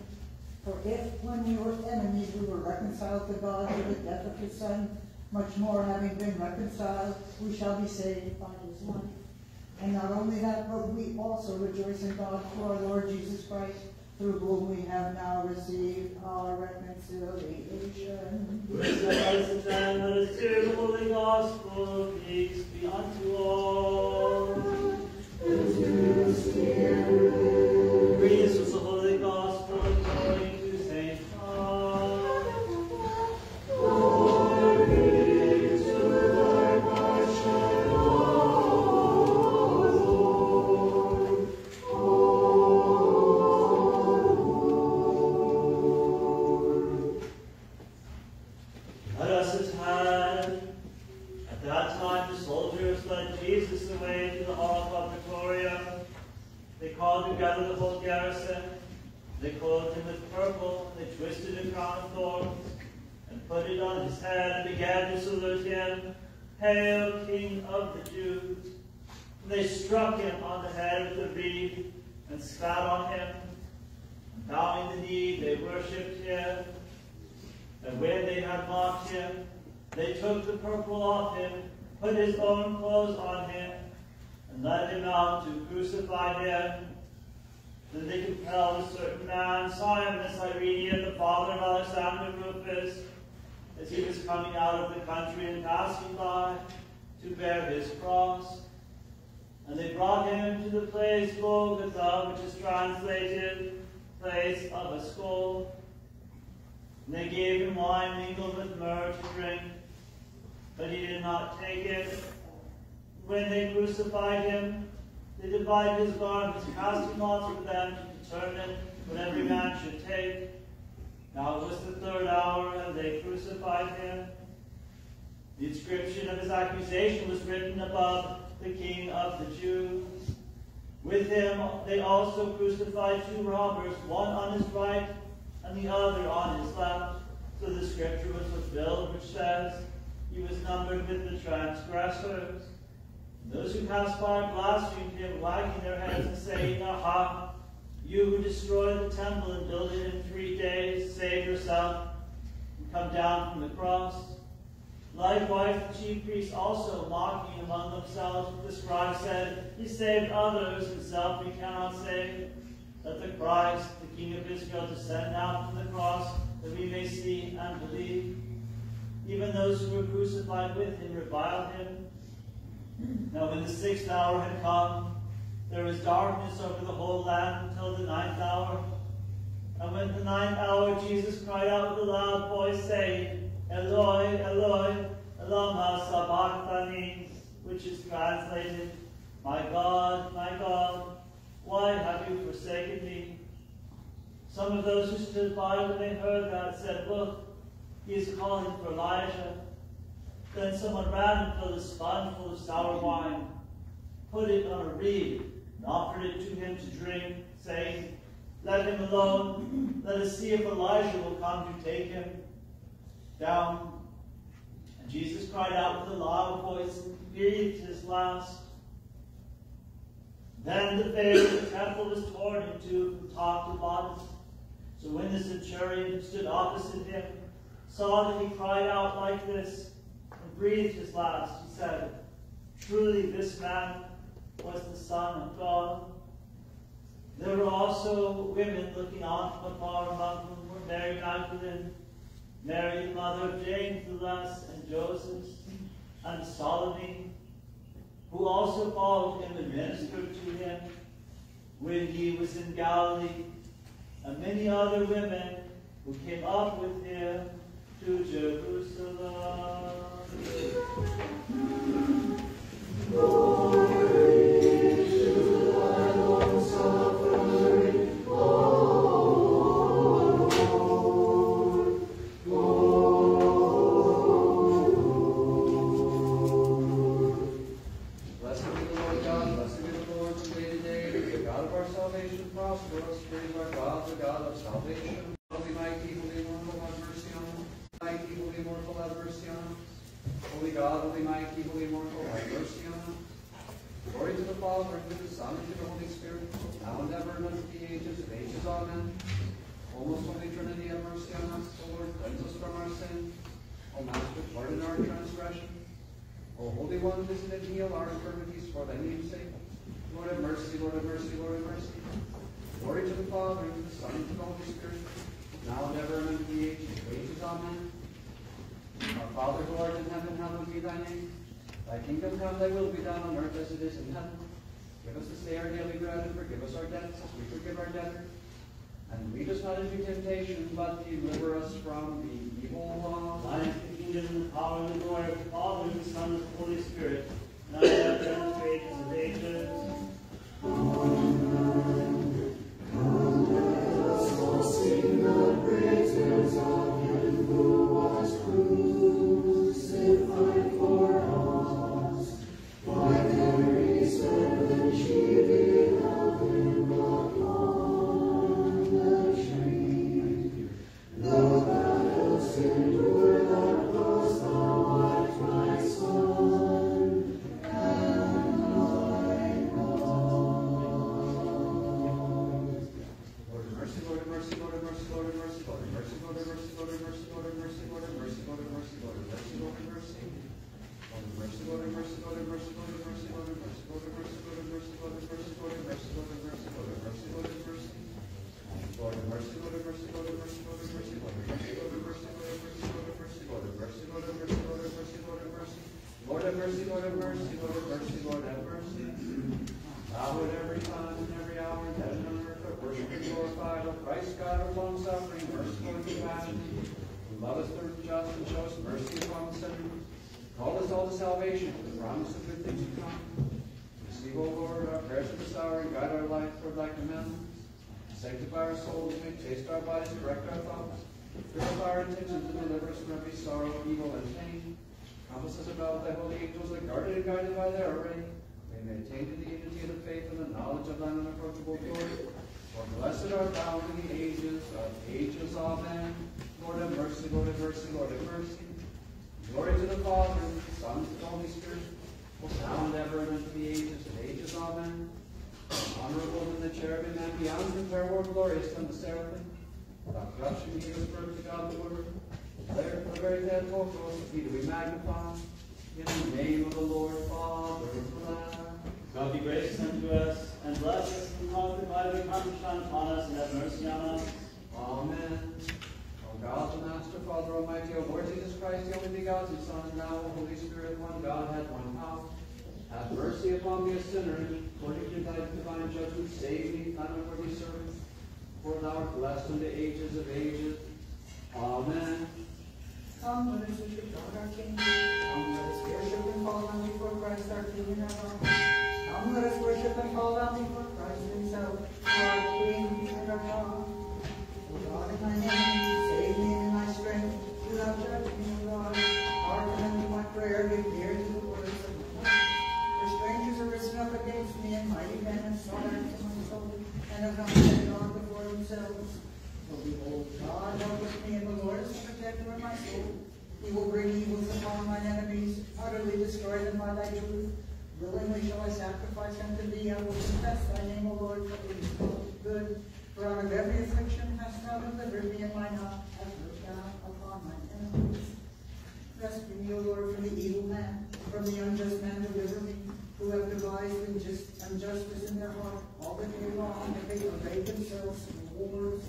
For if, when we were enemies, we were reconciled to God through the death of his Son, much more, having been reconciled, we shall be saved by his life. And not only that, but we also rejoice in God through our Lord Jesus Christ, through whom we have now received our reconciliation. Wisdom, let us attend. Let us hear the holy gospel. Peace be unto all. Readings from the holy gospel according to St. John. Let us attend. At that time, the soldiers led Jesus away to the hall of Victoria. They called together the whole garrison. They clothed him with purple. They twisted a crown of thorns and put it on his head and began to salute him. Hail, King of the Jews! They struck him on the head with a reed and spat on him. And bowing the knee, they worshipped him. And when they had mocked him, they took the purple off him, put his own clothes on him, and led him out to crucify him. Then they compelled a certain man, Simon the Cyrenian, the father of Alexander Rufus, as he was coming out of the country and passing by, to bear his cross. And they brought him to the place Golgotha, which is translated, place of a skull. And they gave him wine mingled with myrrh to drink, but he did not take it. When they crucified him, they divided his garments, casting lots for them to determine what every man should take. Now it was the 3rd hour, and they crucified him. The inscription of his accusation was written above, the King of the Jews. With him they also crucified 2 robbers, one on his right and the other on his left. So the scripture was fulfilled, which says, he was numbered with the transgressors. Those who passed by blasphemed him, wagging their heads and saying, Aha, you who destroyed the temple and built it in 3 days, save yourself and come down from the cross. Likewise, the chief priests also, mocking among themselves, the scribes said, he saved others, himself he cannot save. Let the Christ, the King of Israel, descend down from the cross, that we may see and believe. Even those who were crucified with him reviled him. Now when the 6th hour had come, there was darkness over the whole land until the 9th hour. And when the 9th hour, Jesus cried out with a loud voice, saying, Eloi, Eloi, lama sabachthani, which is translated, my God, why have you forsaken me? Some of those who stood by when they heard that said, Look, he is calling for Elijah. Then someone ran and filled a sponge full of sour wine, put it on a reed, and offered it to him to drink, saying, Let him alone. Let us see if Elijah will come to take him down. And Jesus cried out with a loud voice and breathed his last. Then the veil of the temple was torn in two from top to bottom. So when the centurion who stood opposite him saw that he cried out like this and breathed his last, he said, Truly this man was the Son of God. There were also women looking on from afar, among whom were Mary Magdalene, Mary the mother of James the Less and Joseph, and Salome, who also followed him and ministered to him when he was in Galilee, and many other women who came up with him to Jerusalem. Thy will be done on earth as it is in heaven. Give us this day our daily bread, and forgive us our debts as we forgive our debtors. And lead us not into temptation, but deliver us from the evil one. Thine is the kingdom and the power and the glory of the Father, and the Son, and the Holy Spirit, now and ever, and the ages of ages. Come, let us all sing the praises of him who was crucified for us. Why Mary said when she beheld him upon the tree, though thou hast endured the cross, thou art my son, and salvation, with the promise of good things to come. Receive, O Lord, our prayers of this hour, and guide our life toward thy commandments. Sanctify our souls, may taste our bodies, direct our thoughts. Purify our intentions, and deliver us from every sorrow, evil, and pain. Compass us about with thy holy angels, that guarded and guided by their array. May they attain to the unity of the faith and the knowledge of thine unapproachable glory. For blessed art thou in the ages of ages. Amen. Lord have mercy, Lord have mercy, Lord have mercy. Glory to the Father, and to the Son, and to the Holy Spirit, both now and ever, and unto the ages of ages. Amen. Honorable in the cherubim, and beyond compare more glorious than the seraphim. Without corruption, he was birth to God the Word. Declare for the very dead folk, of thee do we magnify. In the name of the Lord, Father, Lamb. God be gracious unto us, and bless us, and cause the light of come to shine upon us, and have mercy on us. Amen. O God, the Master, Father Almighty, O Lord Jesus Christ, the only begotten Son, and thou, O Holy Spirit, one God, had one power. Have mercy upon me, a sinner, and according to thy divine judgment, save me, thine unworthy servant. For thou art blessed unto ages of ages. Amen. Come, let us worship God our King. Come, let us worship and fall down before Christ our King and our God. Come, let us worship and fall down before Christ himself, our King and our God. O God, in thy name, save me in thy strength. Do thou judge me, O God. Hearken unto my prayer, give ear to the words of my mouth. For strangers are risen up against me, and mighty men have sought after my soul, and have not set God before themselves. For behold, God helpeth me, and the Lord is the protector of my soul. He will bring evils upon mine enemies, utterly destroy them by thy truth. Willingly shall I sacrifice unto thee. I will confess thy name, O Lord, for it is good. For out of every affliction hast thou delivered me, and mine eye hath looked down upon mine enemies. Rescue me, O Lord, from the evil man, from the unjust man deliver me, who have devised injustice in their heart. All the day long they parade themselves in wars.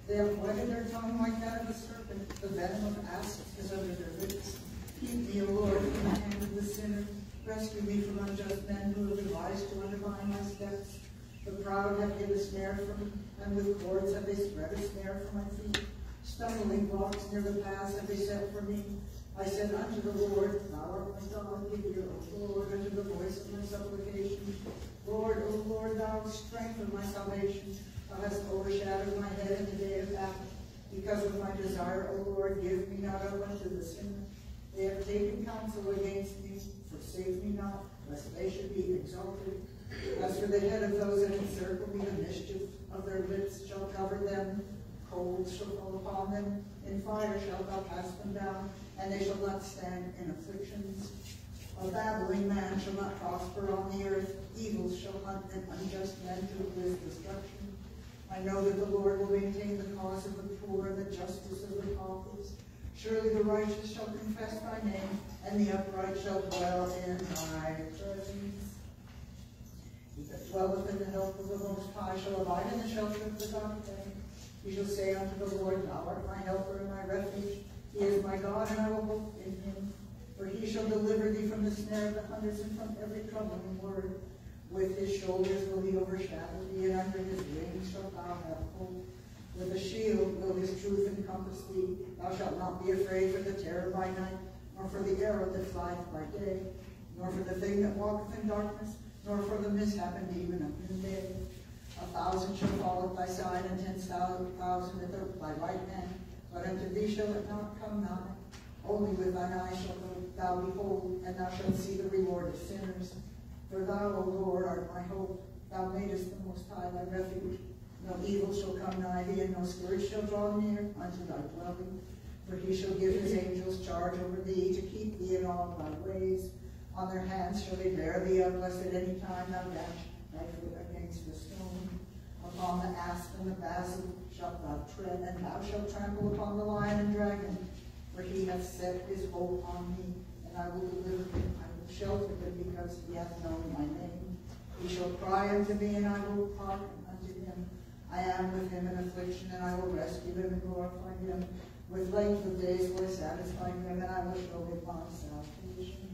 They have whetted their tongue like that of a serpent. The venom of asps is under their lips. Keep me, O Lord, from the hand of the sinner. Rescue me from unjust men who have devised to undermine my steps. The proud have hid a snare for me, and with cords have they spread a snare for my feet. Stumbling blocks near the paths have they set for me. I said unto the Lord, thou art my God, give ear, O Lord, unto the voice of my supplication. Lord, O Lord, thou strength of my salvation. Thou hast overshadowed my head in the day of battle. Because of my desire, O Lord, give me not up unto the sinner. They have taken counsel against me. Forsake me not, lest they should be exalted. As for the head of those that encircle me, the mischief of their lips shall cover them. Cold shall fall upon them. In fire shalt thou cast them down, and they shall not stand in afflictions. A babbling man shall not prosper on the earth. Evils shall hunt an unjust man to his destruction. I know that the Lord will maintain the cause of the poor and the justice of the causeless. Surely the righteous shall confess thy name, and the upright shall dwell in thy presence. He that dwelleth in the help of the Most High shall abide in the shelter of the God-Friend. He shall say unto the Lord, thou art my helper and my refuge. He is my God, and I will hope in him. For he shall deliver thee from the snare of the hunters and from every troubling word. With his shoulders will he overshadow thee, and under his wings shalt thou have hope. With a shield will his truth encompass thee. Thou shalt not be afraid for the terror by night, nor for the arrow that flieth by day, nor for the thing that walketh in darkness, nor for the mishap and even of noonday. 1,000 shall fall at thy side, and 10,000 at thy right hand, but unto thee shall it not come nigh. Only with thine eyes shalt thou behold, and thou shalt see the reward of sinners. For thou, O Lord, art my hope. Thou madest the Most High thy refuge. No evil shall come nigh thee, and no scourge shall draw near unto thy dwelling. For he shall give his angels charge over thee, to keep thee in all thy ways. On their hands shall they bear thee up, lest at any time thou dash thy foot against a stone. Upon the asp and the basil shalt thou tread, and thou shalt trample upon the lion and dragon. For he hath set his hope on me, and I will deliver him. I will shelter him, because he hath known my name. He shall cry unto me, and I will hearken unto him. I am with him in affliction, and I will rescue him and glorify him. With length of days will I satisfy him, and I will show him my salvation.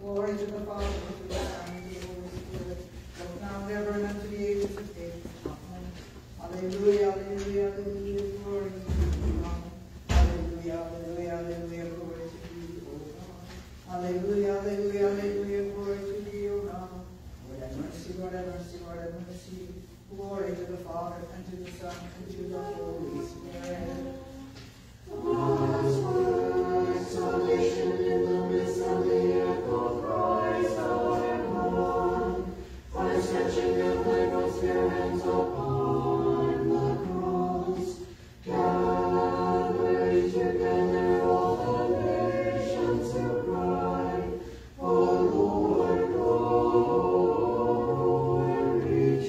Glory to the Father, and to the Son, and to the Holy Spirit, both now and ever, and unto the ages of ages. Amen. Alleluia, alleluia, alleluia, glory to you, God. Alleluia, alleluia, alleluia, glory to you, O God. Alleluia, alleluia. mercy, Lord have mercy, Lord have mercy. Glory to the Father, and to the Son, and to the Holy Spirit. Salvation in the midst of the earth, O Christ our God, by stretching out thy most fair hands upon the cross, gathering together all the nations to cry, O Lord, glory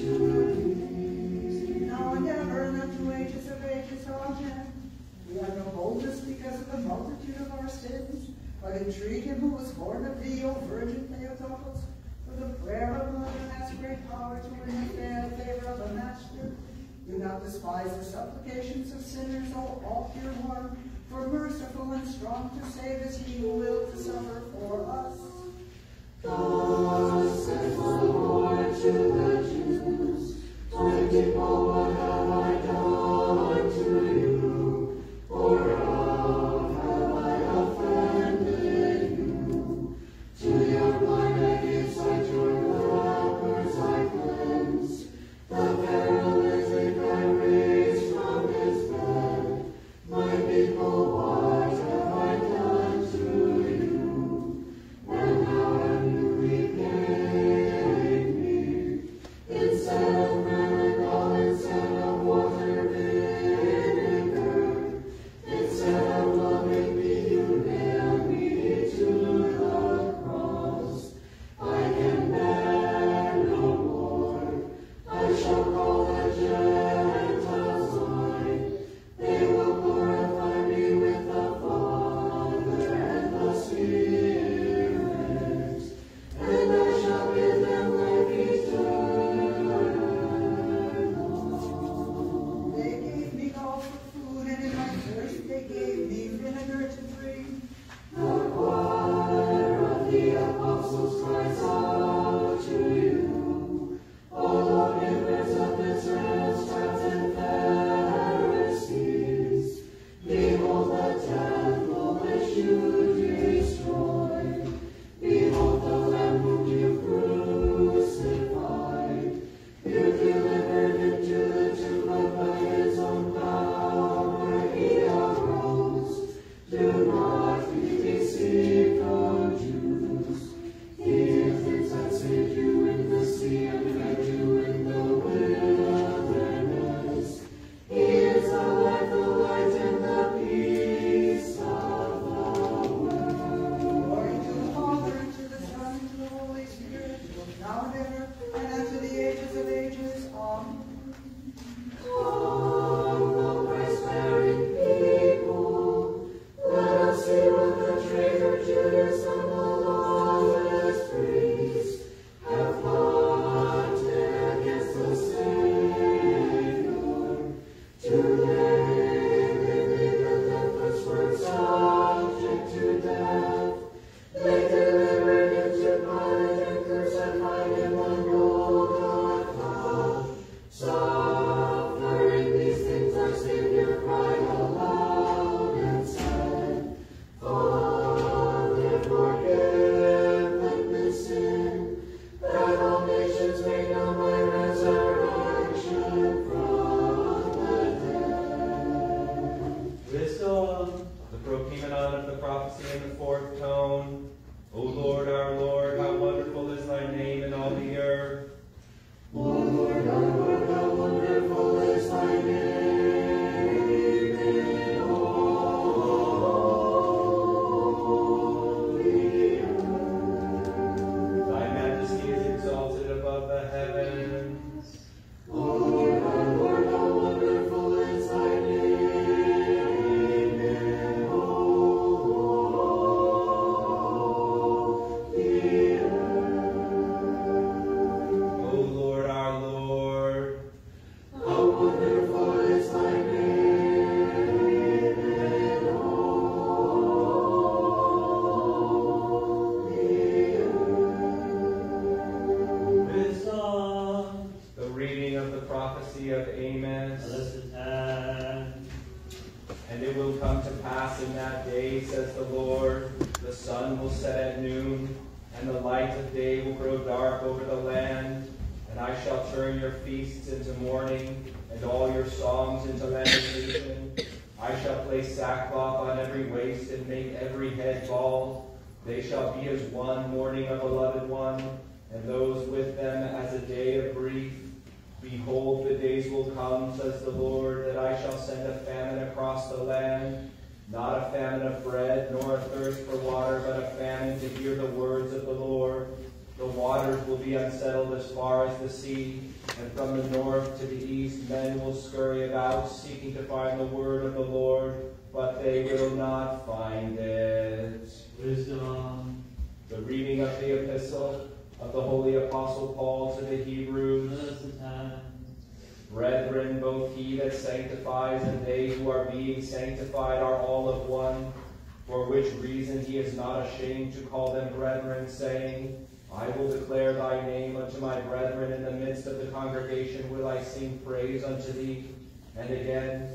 to thee. Now and ever, and unto ages of ages, amen. We have no boldness because of the multitude of our sins, but entreat him who was born of thee, O Virgin Theotokos, for the prayer of mother has great power to win the fair favor of the Master. Do not despise the supplications of sinners, O all-pure one, for merciful and strong to save is he who will to suffer for us. Thus says the Lord to the Jews, my people, what have I done to you? Or how have I offended you? To your blind I gave sight, to your lepers I cleansed. The paralytic I raised from his bed. My people, what have I done to you? When now have you repaid me? Instead of vinegar, instead of water vinegar, instead of loving me, you nailed me to the cross. I can bear no more. I shall call the Gentiles mine. They will glorify me with the Father and the Spirit. And I shall give them life eternal. They gave me gall for food, and in my thirst they gave me vinegar to drink. The choir of the apostles cries out to you. O lawgivers of Israel, scribes and Pharisees, behold the temple which you destroyed. Behold the Lamb whom you crucified. You delivered him to the tomb, but by his own power he arose. Do not be deceived, O Jews. He is it that saved you in the sea and fed you in the wilderness. He is the life, the light, and the peace of the world. Glory to the Father, and to the Son, and to the Holy Spirit, now and ever, and unto the ages of ages. Amen. Come, O Christ-bearing people, let us hear what the traitor Judas and the lawless priests have plotted against the Savior. Today they made the deathless word subject to death. They delivered him to Pilate and crucified him on Golgotha. Suffering these things, our Savior cried aloud and said, Father, forgive them this sin, that all nations may know my resurrection from the dead. Wisdom, the prokimenon of the prophecy in the fourth tone. O Lord, our Lord, how wonderful is thy name in all the earth. O Lord, our Lord, how wonderful is thy name in all the earth. Thy majesty is exalted above the heavens. O Lord, our Lord, how wonderful is thy name in all the earth. O Lord, our Lord, How wonderful is thy name in all the earth. Wisdom, the reading of the prophecy of Amos. illicit hand. And it will come to pass in that day, says the Lord, the sun will set at noon, and the light of day will grow dark over the land, turn your feasts into mourning, and all your songs into lamentation. I shall place sackcloth on every waist, and make every head bald. They shall be as one mourning a beloved one, and those with them as a day of grief. Behold, the days will come, says the Lord, that I shall send a famine across the land, not a famine of bread, nor a thirst for water, but a famine to hear the words of the Lord. The waters will be unsettled as far as the sea, and from the north to the east men will scurry about, seeking to find the word of the Lord, but they will not find it. Wisdom. The reading of the epistle of the Holy Apostle Paul to the Hebrews. Brethren, both he that sanctifies and they who are being sanctified are all of one, for which reason he is not ashamed to call them brethren, saying, I will declare thy name unto my brethren. In the midst of the congregation will I sing praise unto thee. And again,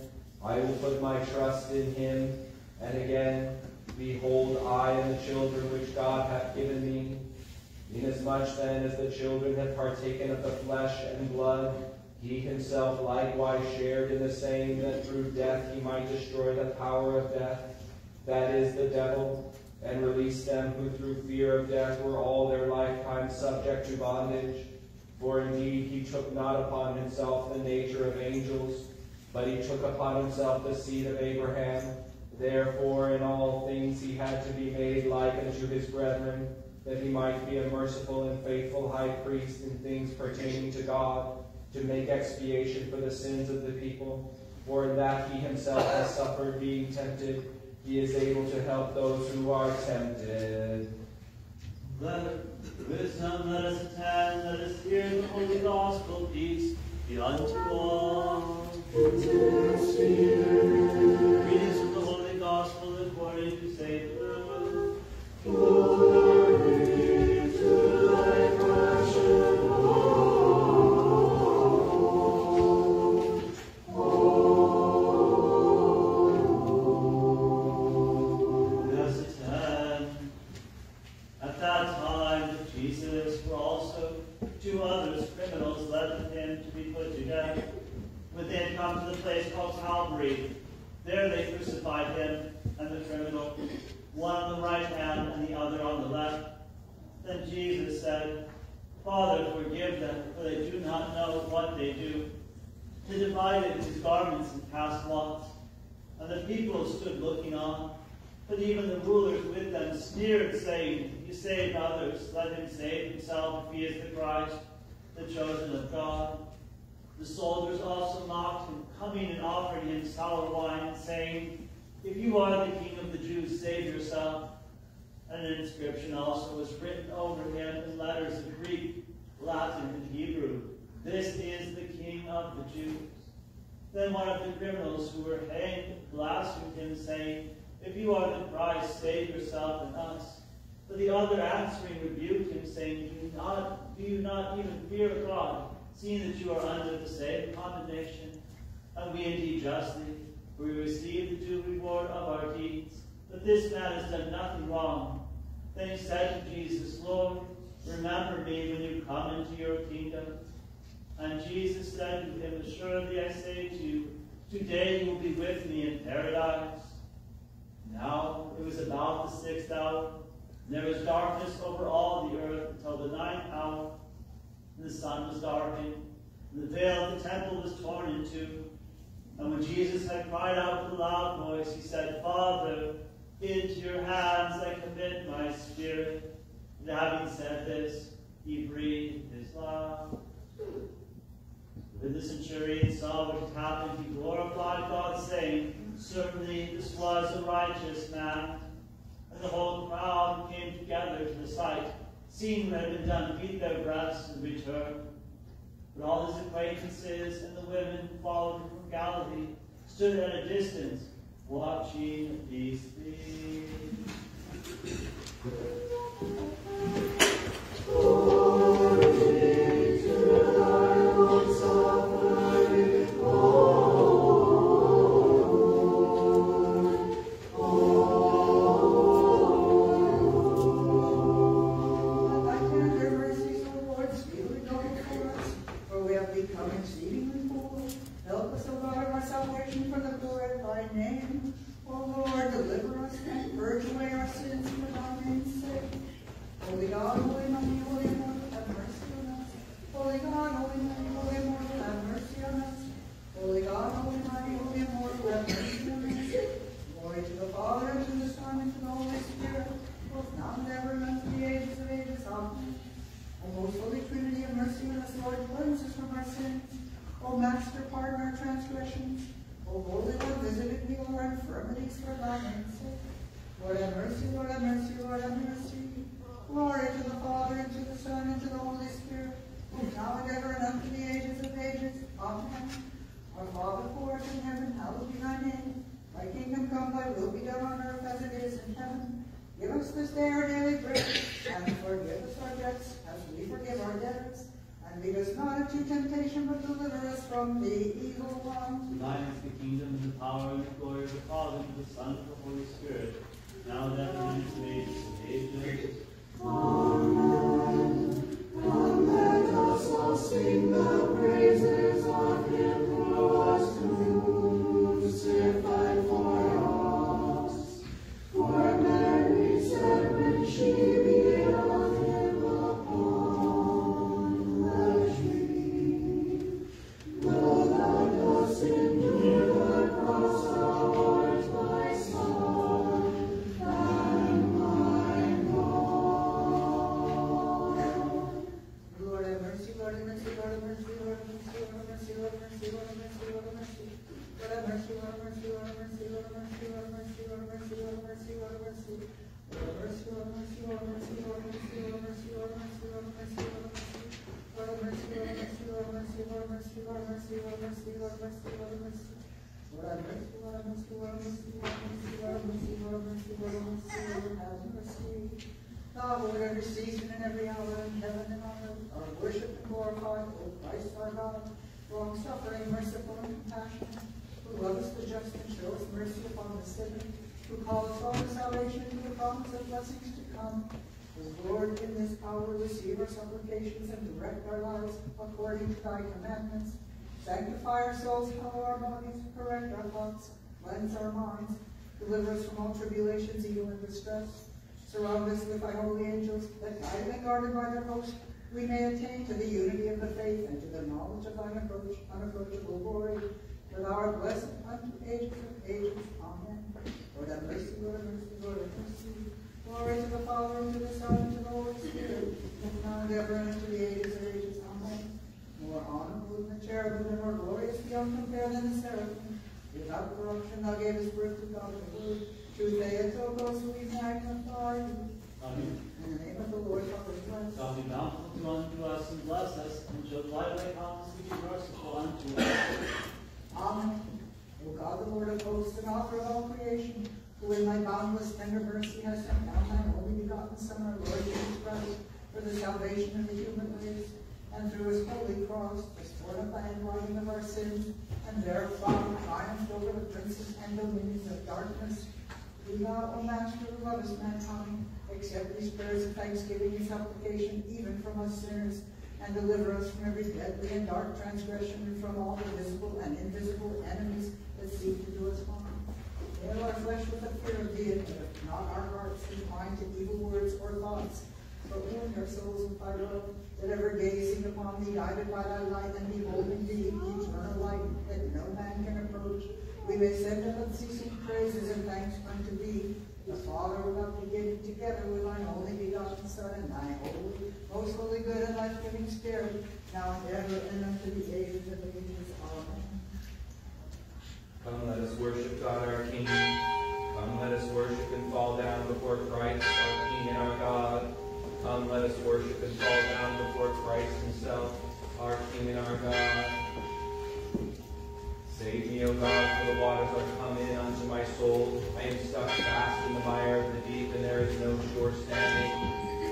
I will put my trust in him. And again, behold, I and the children which God hath given me. Inasmuch then as the children have partaken of the flesh and blood, he himself likewise shared in the same, that through death he might destroy the power of death, that is, the devil, and release them who through fear of death were all their lifetime subject to bondage. For indeed he took not upon himself the nature of angels, but he took upon himself the seed of Abraham. Therefore in all things he had to be made like unto his brethren, that he might be a merciful and faithful high priest in things pertaining to God, to make expiation for the sins of the people. For in that he himself has suffered being tempted, he is able to help those who are tempted. Wisdom, let us attend, let us hear the holy gospel. Peace be unto all. Readings from the holy gospel according to St. Luke. Glory to thy passion, two others, criminals, led him to be put to death. When they had come to the place called Calvary, there they crucified him and the criminal, one on the right hand and the other on the left. Then Jesus said, Father, forgive them, for they do not know what they do. They divided his garments and cast lots, and the people stood looking on. But even the rulers with them sneered, saying, He saved others, let him save himself if he is the Christ, the chosen of God. The soldiers also mocked him, coming and offering him sour wine, saying, If you are the King of the Jews, save yourself. And an inscription also was written over him in letters of Greek, Latin, and Hebrew, This is the King of the Jews. Then one of the criminals who were hanged blasphemed him, saying, If you are the Christ, save yourself and us. But the other answering rebuked him, saying, Do you not even fear God, seeing that you are under the same condemnation? And we indeed justly, for we receive the due reward of our deeds. But this man has done nothing wrong. Then he said to Jesus, Lord, remember me when you come into your kingdom. And Jesus said to him, Assuredly I say to you, today you will be with me in paradise. Now it was about the 6th hour, and there was darkness over all the earth until the 9th hour, and the sun was darkened, and the veil of the temple was torn in two. And when Jesus had cried out with a loud voice, he said, Father, into your hands I commit my spirit. And having said this, he breathed his last. When the centurion saw what had happened, he glorified God, saying, Certainly this was a righteous man. And the whole crowd who came together to the sight, seeing what had been done, beat their breasts and returned. But all his acquaintances and the women who followed him from Galilee stood at a distance, watching these things. have become exceedingly poor. Help us, O God, of our salvation for the glory of thy name. O Lord, deliver us and purge away our sins for thy name's sake. Holy God, holy mighty, holy immortal, have mercy on us. Holy God, holy mighty, holy immortal, have mercy on us. Holy God, holy mighty, holy immortal, have mercy on us. Glory to the Father, and to the Son, and to the Holy Spirit, both now and ever, and unto the ages of ages. Amen. O most holy Trinity, have mercy on us, Lord, cleanse us from our sins. O Master, pardon our transgressions. O Holy One, visit me all our infirmities for thy name's sake. Lord, have mercy, Lord, have mercy, Lord, have mercy. Glory to the Father, and to the Son, and to the Holy Spirit, both now and ever, and unto the ages of ages. Amen. Our Father, who art in heaven, hallowed be thy name. Thy kingdom come, thy will be done on earth as it is in heaven. Give us this day our daily bread, and forgive us our debts, as we forgive our debtors. And lead us not into temptation, but deliver us from the evil one. Thine is the kingdom, and the power, and the glory of the Father, and of the Son, and of the Holy Spirit, now and ever, and into the ages of ages. Amen. Come, let us all sing the praises of him who was crucified for us. For Mary said when she beheld him upon the tree, "Though thou dost endure the cross, thou art my son and my God." Lord have mercy, Lord have mercy, Lord have mercy, Lord have mercy, Lord have mercy, Lord have mercy, Lord have mercy, Lord have mercy. Lord have mercy, Lord have mercy, Lord have mercy, Lord have mercy, Lord have mercy, Lord have mercy, Lord have mercy, Lord have mercy. Lord have mercy, Lord have mercy, Lord have mercy, Lord have mercy, Lord have mercy, Lord have mercy, Lord have mercy, Lord have mercy. Lord have mercy, Lord have mercy, Lord have mercy, Lord have mercy, Lord have mercy, Lord have mercy, Lord have mercy, Lord have mercy. Lord have mercy, Lord have mercy, Lord have mercy, Lord have mercy, Lord have mercy, Lord have mercy, Lord have mercy, Lord have mercy. Thou, Lord, every season and every hour in heaven and on earth, are worshipped and glorified, O Christ our God, long-suffering, merciful, and compassionate, who lovest the just and showest mercy upon the sinner, who callest all to salvation to the promise of blessings to come. O Lord, in this hour receive our supplications and direct our lives according to thy commandments. Sanctify our souls, heal our bodies, correct our thoughts, cleanse our minds, deliver us from all tribulations, evil, and distress. Surround us with thy holy angels, that guided and guarded by their host, we may attain to the unity of the faith and to the knowledge of thine unapproachable glory, for thou art blessed unto ages of ages. Amen. Lord have mercy, Lord have mercy, Lord have mercy. Glory to the Father, and to the Son, and to the Holy Spirit, now and ever, and unto the ages of ages. Amen. More honorable than the cherubim, and more glorious beyond compare than the seraphim. Without corruption, thou gavest birth to God the Word. True Theotokos, we magnify you. Amen. In the name of the Lord, Father, bless. God be bountiful unto us, and bless us, and show light thy countenance, and be merciful unto us. Amen. O God, the Lord of hosts, and author of all creation, who in thy boundless tender mercy has sent down thine only begotten Son, our Lord Jesus Christ, for the salvation of the human race, and through his holy cross, restored up the handwriting of our sins, and thereby triumphed over the princes and dominions of darkness. Do thou, O Master, who lovest mankind, accept these prayers of thanksgiving and supplication, even from us sinners, and deliver us from every deadly and dark transgression, and from all the visible and invisible enemies that seek to do us harm. Hail our flesh with the fear of thee, and let not our hearts incline to evil words or thoughts, but wound our souls with thy love, that ever gazing upon thee, guided by thy light, and beholding thee, the eternal light that no man can approach, we may send up unceasing praises and thanks unto thee, the Father, without beginning, together with thine only begotten Son, and thy holy, most holy, good, and life-giving Spirit, now and ever, and unto the ages of ages. Amen. Come, let us worship God our King. Come, let us worship and fall down before Christ, our King and our God. Come, let us worship and fall down before Christ himself, our King and our God. Save me, O God, for the waters are come in unto my soul. I am stuck fast in the mire of the deep, and there is no shore standing.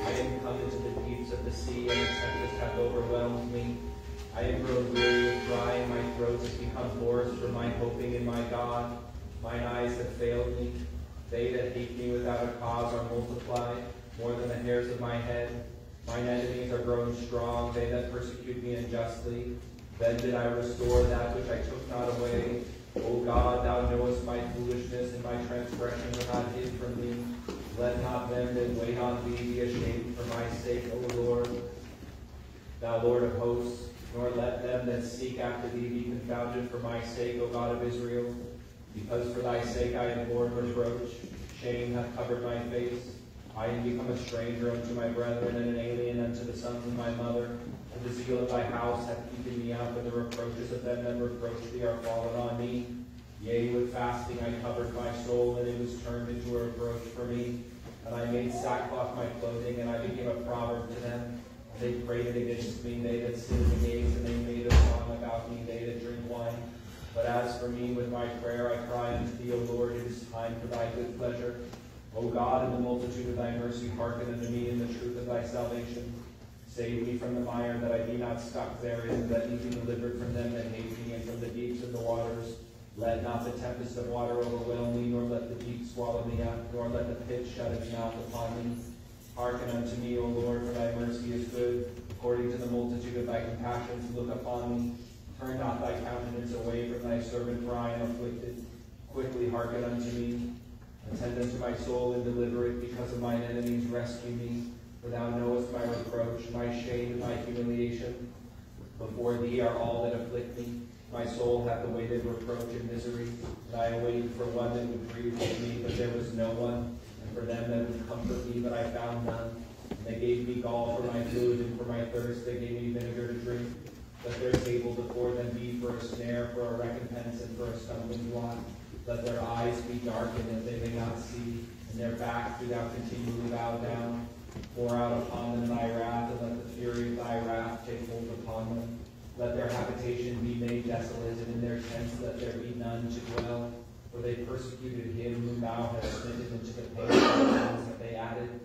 I am come into the deeps of the sea, and the tempest hath overwhelmed me. I am grown weary with dry, and my throat has become hoarse from my hoping in my God. Mine eyes have failed me. They that hate me without a cause are multiplied, more than the hairs of my head. Mine enemies are grown strong, they that persecute me unjustly. Then did I restore that which I took not away. O God, thou knowest my foolishness, and my transgression were not hid from thee. Let not them that wait on thee be ashamed for my sake, O Lord. Thou Lord of hosts, nor let them that seek after thee be confounded for my sake, O God of Israel. Because for thy sake I have borne reproach, shame hath covered my face. I am become a stranger unto my brethren, and an alien unto the sons of my mother. And the zeal of thy house hath keeping me out, but the reproaches of them that reproach thee are fallen on me. Yea, with fasting I covered my soul, and it was turned into a reproach for me. And I made sackcloth my clothing, and I became a proverb to them. And they prated against me, they that sit in the gates, and they made a song about me, they that drink wine. But as for me, with my prayer I cry unto thee, O Lord, it is time for thy good pleasure. O God, in the multitude of thy mercy, hearken unto me in the truth of thy salvation. Save me from the mire, that I be not stuck therein, that me be delivered from them that hate me, and from the deeps of the waters. Let not the tempest of water overwhelm me, nor let the deep swallow me up, nor let the pit shut its mouth upon me. Hearken unto me, O Lord, for thy mercy is good. According to the multitude of thy compassions, look upon me. Turn not thy countenance away from thy servant, for I am afflicted. Quickly hearken unto me. Attend unto my soul and deliver it, because of mine enemies rescue me. For thou knowest my reproach, my shame, and my humiliation. Before thee are all that afflict me. My soul hath awaited reproach and misery, and I awaited for one that would grieve with me, but there was no one, and for them that would comfort me, but I found none. And they gave me gall for my food, and for my thirst they gave me vinegar to drink. Let their table before them be for a snare, for a recompense, and for a stumbling block. Let their eyes be darkened, that they may not see, and their backs do thou continually bow down. Pour out upon them thy wrath, and let the fury of thy wrath take hold upon them. Let their habitation be made desolate, and in their tents let there be none to dwell. For they persecuted him whom thou hast smitten into the pain of the sins that they added.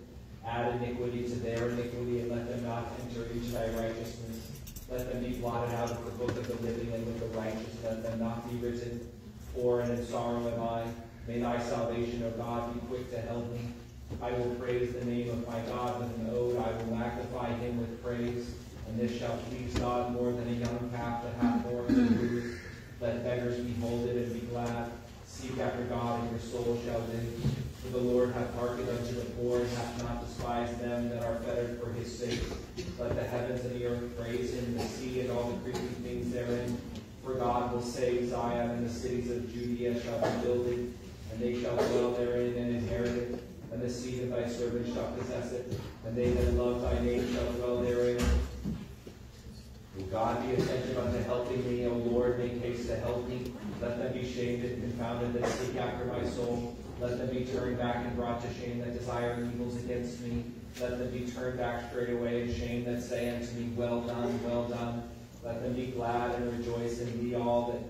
Add iniquity to their iniquity, and let them not enter into thy righteousness. Let them be blotted out of the book of the living, and with the righteous let them not be written. Poor and in sorrow am I. May thy salvation, O God, be quick to help me. I will praise the name of my God with an ode. I will magnify him with praise. And this shall please God more than a young calf that hath horns and hooves. Let beggars behold it and be glad. Seek after God, and your soul shall live. For the Lord hath hearkened unto the poor, and hath not despised them that are fettered for his sake. Let the heavens and the earth praise him, the sea and all the creeping things therein. For God will save Zion, and the cities of Judea shall be builded, and they shall dwell therein and inherit it. And the seed of thy servant shall possess it, and they that love thy name shall dwell therein. O God, be attentive unto helping me. O Lord, make haste to help me. Let them be shamed and confounded that seek after my soul. Let them be turned back and brought to shame that desire evils against me. Let them be turned back straightway and shame that say unto me, Well done, well done. Let them be glad and rejoice in thee, all that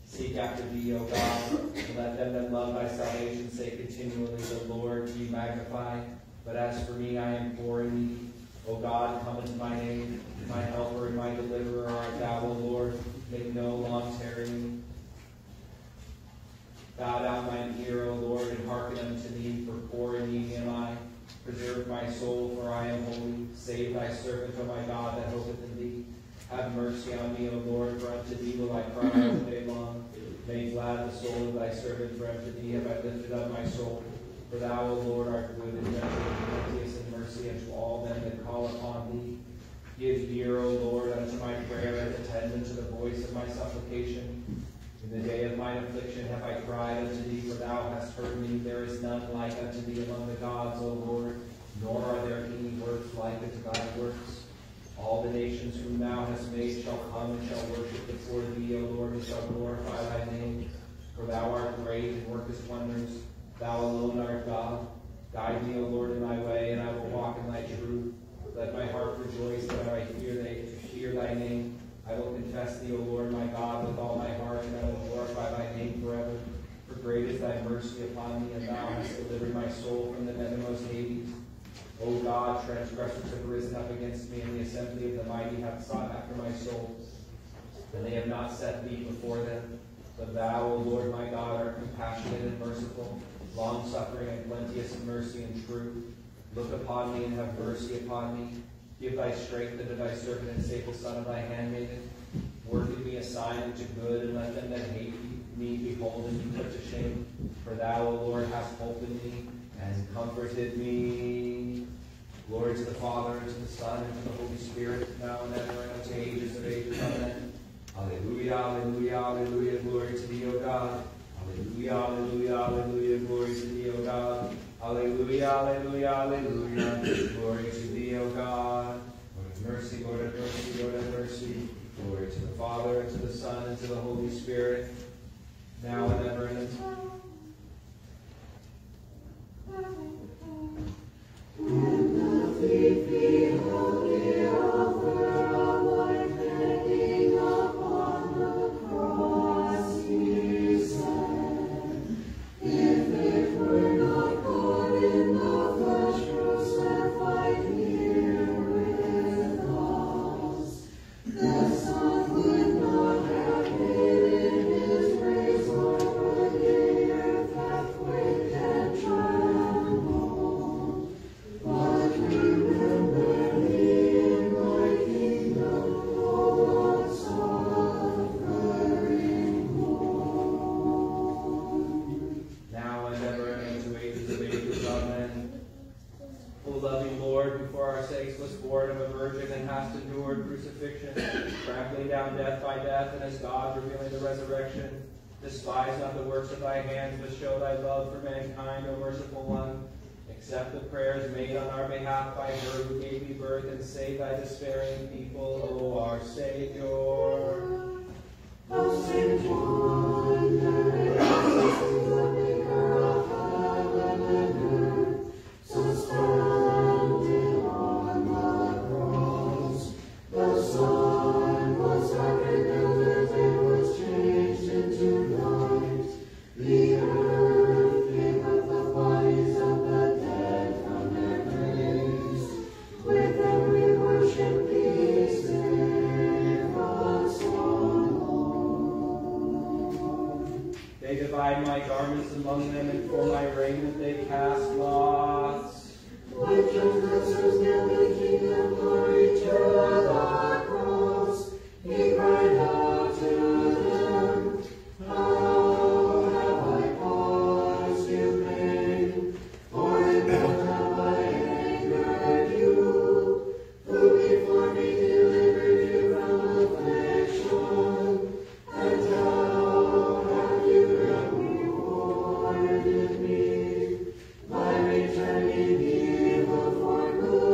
seek after thee, O God. And let them that love thy salvation say continually, The Lord be magnified. But as for me, I am poor in need. O God, come into my aid. My helper and my deliverer art thou, O Lord. Make no long tarrying. Bow down thine ear, O Lord, and hearken unto me, for poor and needy am I. Preserve my soul, for I am holy. Save thy servant, O my God, that hopeth in thee. Have mercy on me, O Lord, for unto thee will I cry all day long. Make glad the soul of thy servant, for unto thee have I lifted up my soul. For thou, O Lord, art good and gentle and plenteous in mercy unto all them that call upon thee. Give ear, O Lord, unto my prayer, and attend unto the voice of my supplication. In the day of mine affliction have I cried unto thee, for thou hast heard me. There is none like unto thee among the gods, O Lord, nor are there any works like unto thy works. All the nations whom thou hast made shall come and shall worship before thee, O Lord, and shall glorify thy name. For thou art great and workest wonders. Thou alone art God. Guide me, O Lord, in thy way, and I will walk in thy truth. Let my heart rejoice that I hear thy name. I will confess thee, O Lord, my God, with all my heart, and I will glorify thy name forever. For great is thy mercy upon me, and thou hast delivered my soul from the nethermost Hades. O God, transgressors have risen up against me, and the assembly of the mighty hath sought after my soul. And they have not set thee before them. But thou, O Lord my God, art compassionate and merciful, long-suffering and plenteous in mercy and truth. Look upon me and have mercy upon me. Give thy strength unto thy servant and save the son of thy handmaiden. Work in me a sign unto good, and let them that hate me behold and be put to shame. For thou, O Lord, hast holpen me and comforted me. Glory to the Father, and to the Son, and to the Holy Spirit, now and ever, and unto ages of ages. Amen. Alleluia, alleluia, alleluia, glory to thee, O God. Alleluia, alleluia, alleluia, glory to thee, O God. Alleluia, alleluia, alleluia, glory to thee, O God. Lord have mercy, Lord have mercy, Lord have mercy. Glory to the Father, and to the Son, and to the Holy Spirit, now and ever, and unto when the thief beheld the offer of life hanging upon the cross, he said, if it were not God in the flesh crucified here with us, the Son would not have hidden his grace, nor would the earth have quaked and trembled. But remember me in thy kingdom, O Lord, suffering Lord. now and ever, and unto ages of ages. Amen. O loving Lord, who for our sakes was born of a virgin and hast endured crucifixion, trampling down death by death, and as God revealing the resurrection, despise not the works of thy hands, but show thy love for mankind, O merciful one. Accept the prayers made on our behalf by her who gave thee birth, and save thy despairing people, O our Savior. O Saint Wonder, the maker of heaven and earth, suspended on the cross, the sun was darkened and the day was changed into night. The earth gave up the bodies of the dead from their graves. With them we worship thee, save us, O Lord. They divide my garments among them, and for my raiment they cast lots. When transgressors nailed the King of glory to the cross, he cried out to them, how have I caused you pain? For in what have I angered you? Who before me delivered you from affliction? And how have you rewarded me by returning evil for good?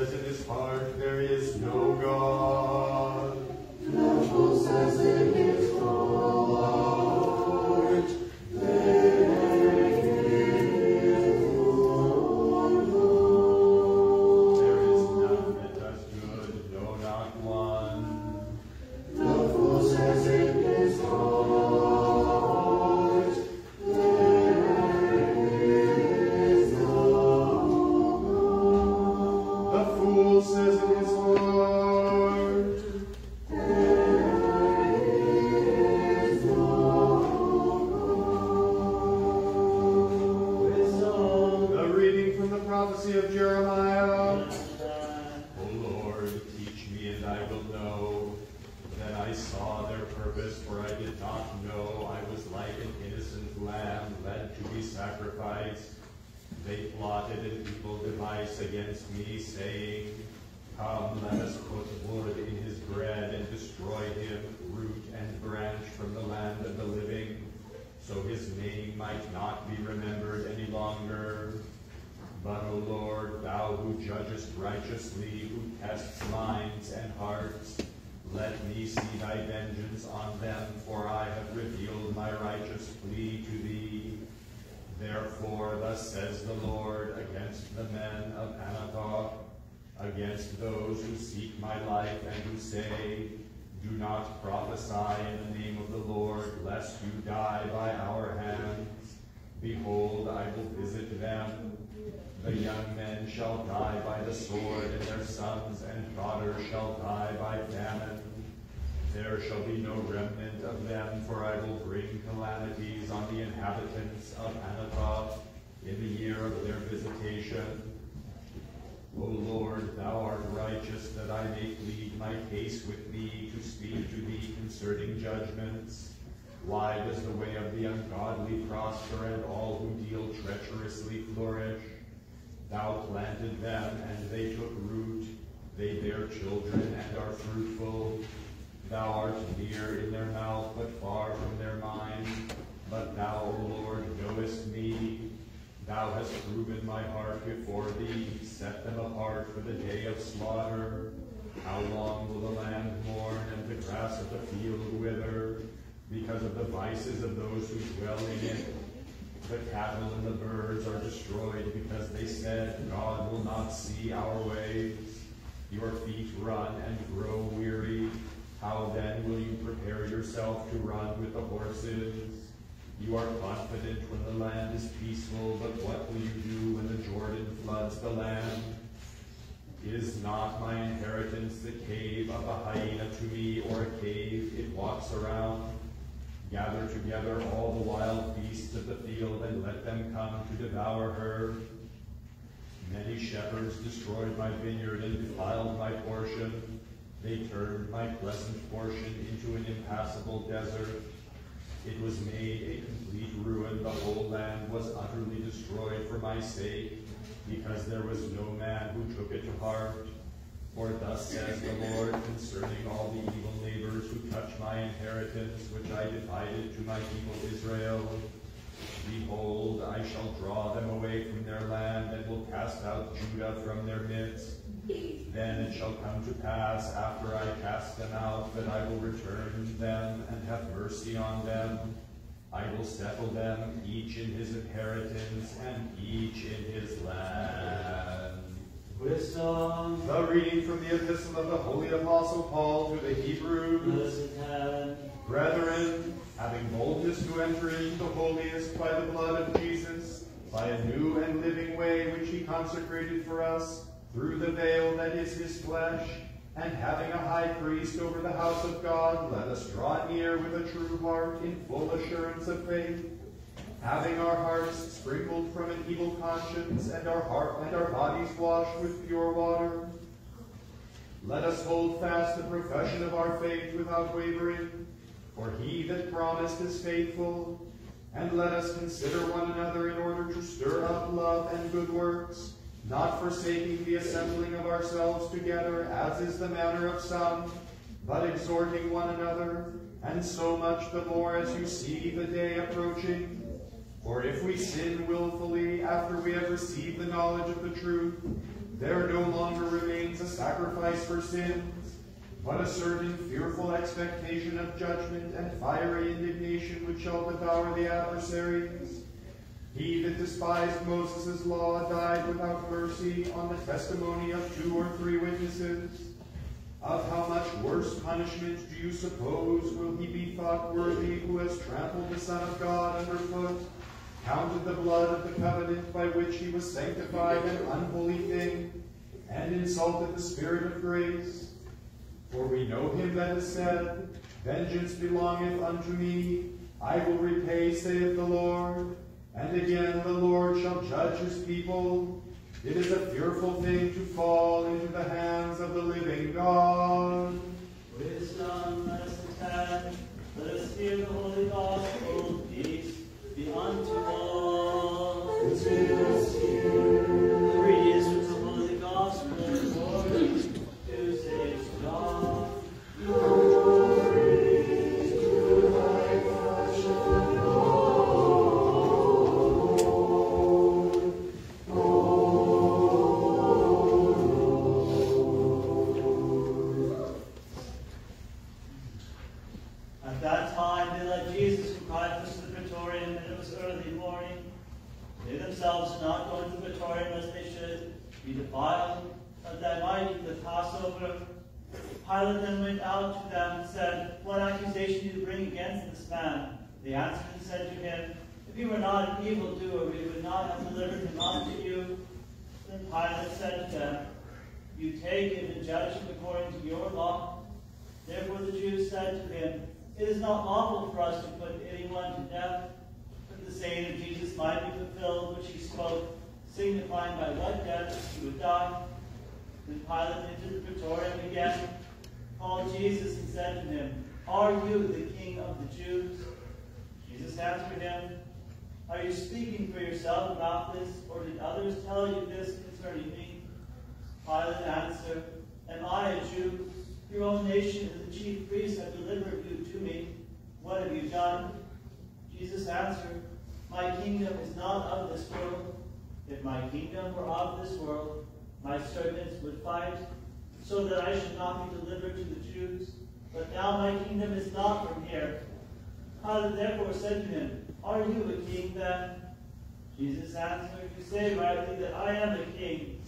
says in his heart, there is no God. The fool says in his heart, there is no God. There is none that does good, no, not one. The fool says in his heart, there is no God. The fool says in his heart, Wisdom. a reading from the prophecy of Jeremiah. And O Lord, teach me, and I will know. Then I saw their purpose, for I did not know. I was like an innocent lamb led to be sacrificed. They plotted an evil device against me, saying, Come, let us put wood in his bread and destroy him, root and branch from the land of the living, so his name might not be remembered any longer. But, O Lord, thou who judgest righteously, who tests minds and hearts, let me see thy vengeance on them, for I have revealed my righteous plea to thee. Therefore, thus says the Lord against the men of Anathoth, against those who seek my life and who say, Do not prophesy in the name of the Lord, lest you die by our hands. Behold, I will visit them. The young men shall die by the sword, and their sons and daughters shall die by famine. There shall be no remnant of them, for I will bring calamities on the inhabitants of Anathoth in the year of their visitation. O Lord, thou art righteous, that I may plead my case with thee, to speak to thee concerning judgments. Why does the way of the ungodly prosper, and all who deal treacherously flourish? Thou planted them, and they took root. They bear children and are fruitful. Thou art near in their mouth, but far from their mind. But thou, O Lord, knowest me. Thou hast proven my heart before thee, set them apart for the day of slaughter. How long will the land mourn, and the grass of the field wither, because of the vices of those who dwell in it? The cattle and the birds are destroyed, because they said, God will not see our ways. Your feet run and grow weary. How then will you prepare yourself to run with the horses? You are confident when the land is peaceful, but what will you do when the Jordan floods the land? Is not my inheritance the cave of a hyena to me, or a cave it walks around? Gather together all the wild beasts of the field, and let them come to devour her. Many shepherds destroyed my vineyard and defiled my portion. They turned my pleasant portion into an impassable desert. It was made a complete ruin. The whole land was utterly destroyed for my sake, because there was no man who took it to heart. For thus says the Lord concerning all the evil neighbors who touch my inheritance, which I divided to my people Israel. Behold, I shall draw them away from their land, and will cast out Judah from their midst. Then it shall come to pass, after I cast them out, that I will return them and have mercy on them. I will settle them, each in his inheritance, and each in his land. Wisdom. The reading from the epistle of the Holy Apostle Paul to the Hebrews. Listen, hand. Brethren, having boldness to enter into the holiest by the blood of Jesus, by a new and living way which he consecrated for us, through the veil that is his flesh, and having a high priest over the house of God, let us draw near with a true heart in full assurance of faith, having our hearts sprinkled from an evil conscience, and our bodies washed with pure water. Let us hold fast the profession of our faith without wavering, for he that promised is faithful. And let us consider one another in order to stir up love and good works, not forsaking the assembling of ourselves together, as is the manner of some, but exhorting one another, and so much the more as you see the day approaching. For if we sin willfully after we have received the knowledge of the truth, there no longer remains a sacrifice for sins, but a certain fearful expectation of judgment and fiery indignation which shall devour the adversaries. He that despised Moses' law died without mercy on the testimony of 2 or 3 witnesses. Of how much worse punishment do you suppose will he be thought worthy who has trampled the Son of God underfoot, counted the blood of the covenant by which he was sanctified an unholy thing, and insulted the Spirit of grace? For we know him that has said, Vengeance belongeth unto me, I will repay, saith the Lord. And again the Lord shall judge his people. It is a fearful thing to fall into the hands of the living God. Wisdom, let us attend. Let us hear the holy gospel. Peace be unto all. And to us here. The reading is from the holy gospel according to St. John. Glory to thy passion, At that time they led Jesus from Caiaphas to the Praetorium, and it was early morning. They themselves did not go into the Praetorium lest they should be defiled, but that might keep the Passover. Pilate then went out to them and said, What accusation do you bring against this man? They answered and said to him, If he were not an evildoer, we would not have delivered him unto you. Then Pilate said to them, You take him and judge him according to your law. Therefore the Jews said to him, It is not lawful for us to put anyone to death, but the saying of Jesus might be fulfilled, which he spoke, signifying by what death he would die. Then Pilate entered the Praetorium again, called Jesus, and said to him, Are you the King of the Jews? Jesus answered him, Are you speaking for yourself about this, or did others tell you this concerning me? Pilate answered, Am I a Jew? Your own nation and the chief priests have delivered you to me. What have you done? Jesus answered, My kingdom is not of this world. If my kingdom were of this world, my servants would fight, so that I should not be delivered to the Jews. But now my kingdom is not from here. Pilate therefore said to him, Are you a king then? Jesus answered, You say rightly that I am a king.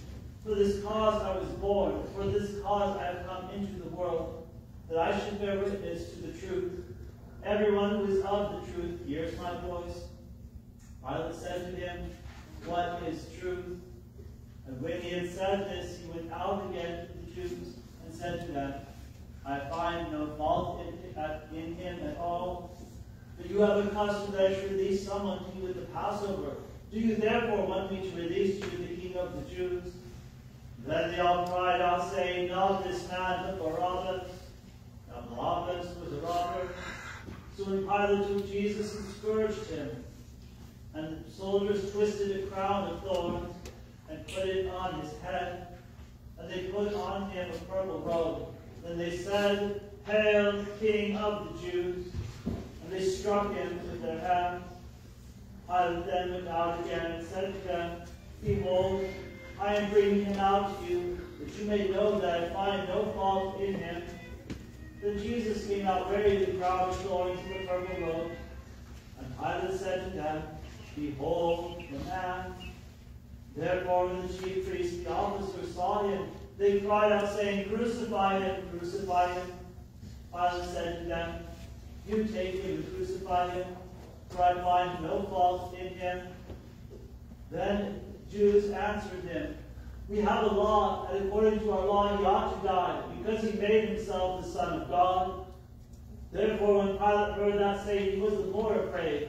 For this cause I was born, for this cause I have come into the world, that I should bear witness to the truth. Everyone who is of the truth hears my voice. Pilate said to him, What is truth? And when he had said this, he went out again to the Jews and said to them, I find no fault in him at all. But you have a custom that I should release someone to you at the Passover. Do you therefore want me to release to you the King of the Jews? Then they all cried out, saying, Not this man, but Barabbas. Now Barabbas was a robber. So when Pilate took Jesus and scourged him, and the soldiers twisted a crown of thorns and put it on his head, and they put on him a purple robe. Then they said, Hail, King of the Jews! And they struck him with their hands. Pilate then went out again and said to them, Behold, I am bringing him out to you, that you may know that I find no fault in him. Then Jesus came out wearing the crown of thorns and the purple robe. And Pilate said to them, Behold the man. Therefore when the chief priests and the officers saw him, they cried out, saying, Crucify him, crucify him. Pilate said to them, You take him and crucify him, for I find no fault in him. Then the Jews answered him, We have a law, and according to our law he ought to die, because he made himself the Son of God. Therefore when Pilate heard that saying, he was the more afraid,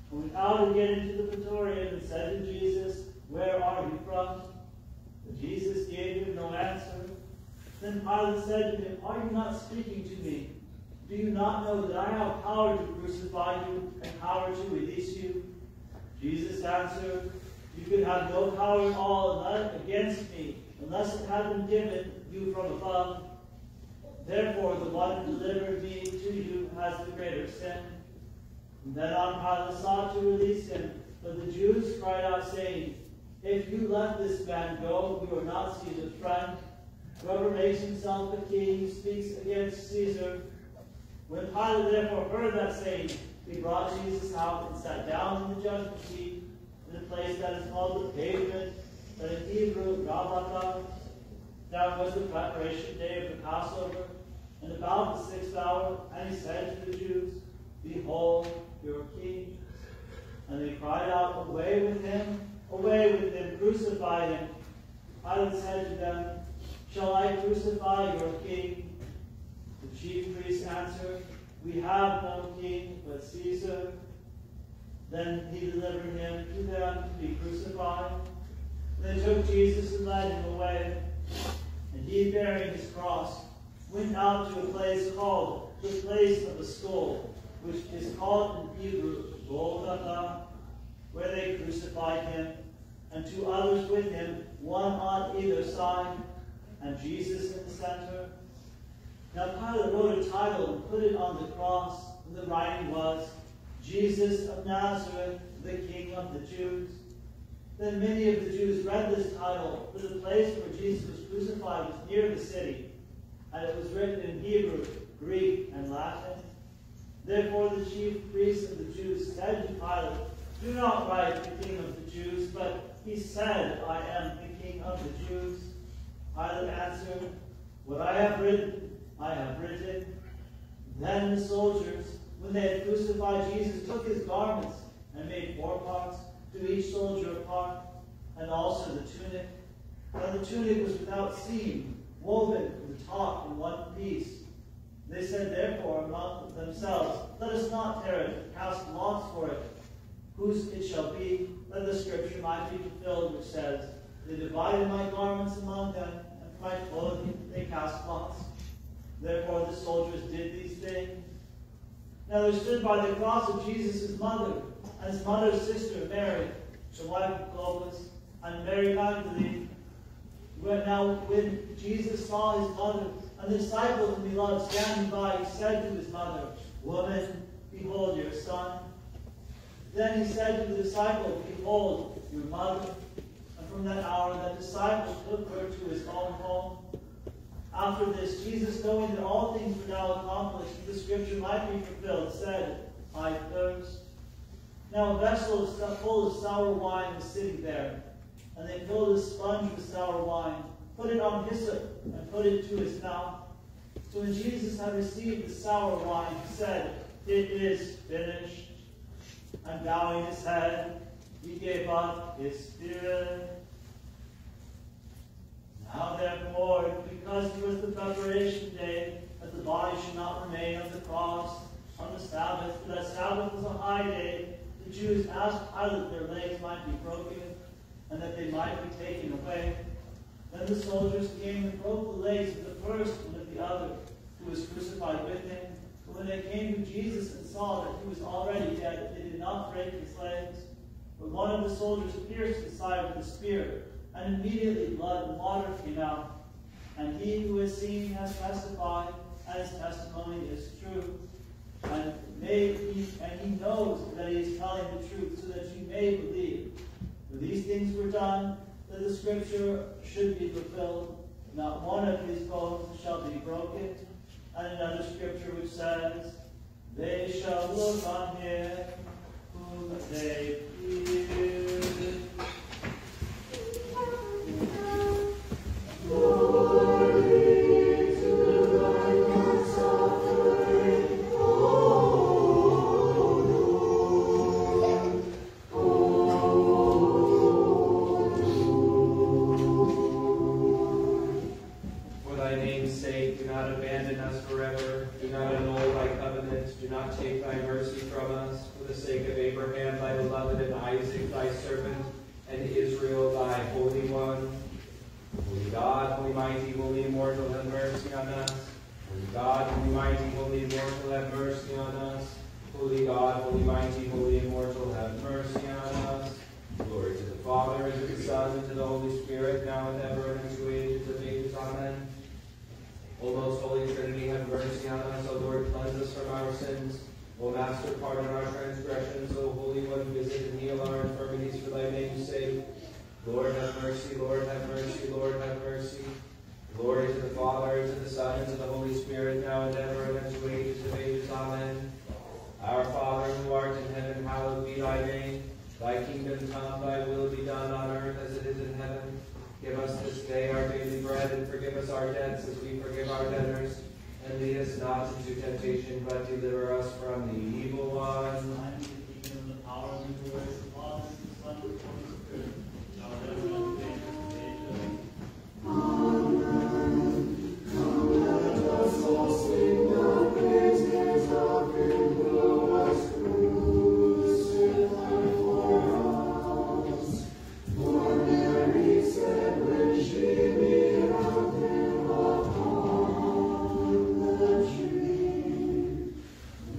and went out again into the Praetorium and said to Jesus, Where are you from? But Jesus gave him no answer. Then Pilate said to him, Are you not speaking to me? Do you not know that I have power to crucify you and power to release you? Jesus answered, You could have no power at all against me, unless it had been given you from above. Therefore the one who delivered me to you has the greater sin. And then on Pilate sought to release him, but the Jews cried out, saying, If you let this man go, you are not Caesar's friend. Whoever makes himself a king speaks against Caesar. When Pilate therefore heard that saying, he brought Jesus out and sat down in the judgment seat in the place that is called the Pavement, but in Hebrew, Gabbatha. Now it was the preparation day of the Passover, and about the 6th hour, and he said to the Jews, Behold your king. And they cried out, Away with him, crucify him. Pilate said to them, Shall I crucify your king? The chief priests answered, We have no king but Caesar. Then he delivered him to them to be crucified. And they took Jesus and led him away. And he, bearing his cross, went out to a place called the place of the skull, which is called in Hebrew Golgotha, where they crucified him, and 2 others with him, one on either side, and Jesus in the center. Now Pilate wrote a title and put it on the cross, and the writing was, Jesus of Nazareth, the King of the Jews. Then many of the Jews read this title, for the place where Jesus was crucified was near the city, and it was written in Hebrew, Greek, and Latin. Therefore the chief priests of the Jews said to Pilate, Do not write the King of the Jews, but he said, I am the King of the Jews. Pilate answered, What I have written, I have written. Then the soldiers, when they had crucified Jesus, took his garments and made 4 parts, to each soldier a part, and also the tunic. Now the tunic was without seam, woven from the top in one piece. They said therefore among themselves, Let us not tear it, cast lots for it, whose it shall be, that the scripture might be fulfilled, which says, They divided my garments among them, and for my clothing they cast lots. Therefore the soldiers did these things. Now there stood by the cross of Jesus his mother, and his mother's sister Mary, the wife of Clopas, and Mary Magdalene. When Jesus saw his mother and the disciple whom he loved standing by, he said to his mother, Woman, behold your son. Then he said to the disciple, Behold your mother. And from that hour that disciple took her to his own home. After this, Jesus, knowing that all things were now accomplished, the scripture might be fulfilled, said, I thirst. Now a vessel full of sour wine was sitting there, and they filled a sponge with sour wine, put it on hyssop, and put it to his mouth. So when Jesus had received the sour wine, he said, It is finished. And bowing his head, he gave up his spirit. Now therefore, because it was the preparation day, that the body should not remain on the cross on the Sabbath, for that Sabbath was a high day, the Jews asked Pilate that their legs might be broken, and that they might be taken away. Then the soldiers came and broke the legs of the first and of the other, who was crucified with him. But when they came to Jesus and saw that he was already dead, they did not break his legs. But one of the soldiers pierced his side with a spear, and immediately blood and water came out. And he who has seen has testified, and his testimony is true. And he knows that he is telling the truth, so that you may believe. For these things were done, that the scripture should be fulfilled. Not one of his bones shall be broken. And another scripture which says, They shall look on him whom they pierced. to the Father, and to the Son, and to the Holy Spirit, now and ever, and unto ages of ages. Amen. Our Father, who art in heaven, hallowed be thy name. Thy kingdom come, thy will be done on earth as it is in heaven. Give us this day our daily bread, and forgive us our debts as we forgive our debtors. And lead us not into temptation, but deliver us from the evil one. Thine is the kingdom, the power, and the glory of the Father, and the Son, and the Holy Spirit, now and ever, and unto ages of ages. Amen. Come, let us all sing the praises of him who was crucified for us. For Mary said when she beheld him upon the tree,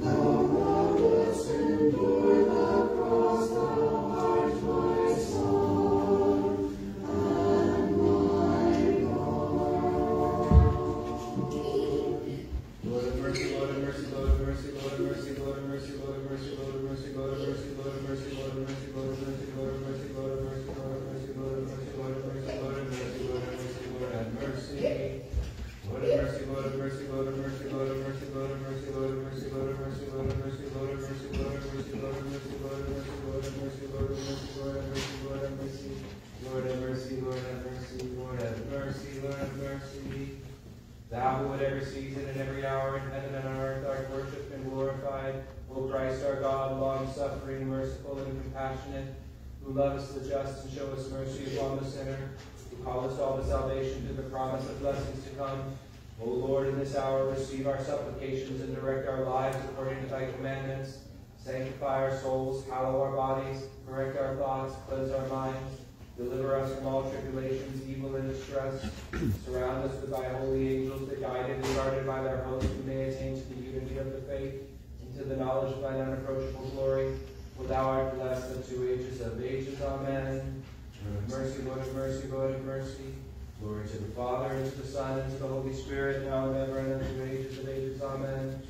"Thou wouldst endure the cross, thou art my son and my Lord of mercy, Lord of mercy, Lord of mercy, Lord of mercy, Lord of mercy, Lord of mercy, Lord of mercy, Lord of mercy, Lord of mercy, Lord of mercy, Lord of mercy, Lord of mercy, Lord of mercy, Lord of mercy, Lord of mercy, Lord of mercy, Lord of mercy, Lord of mercy, Lord have mercy. Lord of mercy, Lord of mercy, Lord of mercy, Lord of mercy, Lord of mercy, Lord of mercy, Lord of mercy, Lord of mercy, Lord of mercy, Lord of mercy, Lord of mercy, Lord of mercy, Lord of mercy, Lord of mercy, Lord of mercy, Lord have mercy. Lord have mercy, Lord have mercy, Lord have mercy, Lord have mercy. Thou who at every season and every hour in heaven and on earth art worshipped and glorified, O Christ our God, long-suffering, merciful, and compassionate, who lovest the just and showest mercy upon the sinner, who callest all to salvation through the promise of blessings to come. O Lord, in this hour receive our supplications and direct our lives according to thy commandments. Sanctify our souls, hallow our bodies, correct our thoughts, cleanse our minds. Deliver us from all tribulations, evil, and distress. Surround us with thy holy angels, that guided and guarded by their host, we may attain to the unity of the faith, and to the knowledge of thine unapproachable glory. For thou art blessed unto ages of ages. Amen. Lord of mercy, Lord of mercy, Lord of mercy. Glory to the Father, and to the Son, and to the Holy Spirit, now and ever, and unto ages of ages. Amen.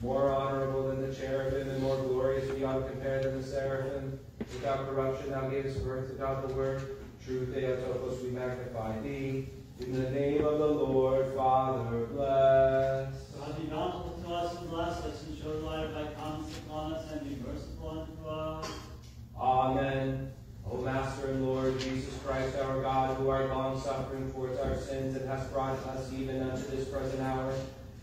More honorable than the cherubim, and more glorious beyond compare than the seraphim. Without corruption thou gavest birth without the word. True Theotokos, we magnify thee. In the name of the Lord, Father, bless. God be bountiful to us and bless us, and show the light of thy countenance upon us, and be merciful unto us. Amen. O Master and Lord, Jesus Christ, our God, who art long-suffering towards our sins, and hast brought us even unto this present hour,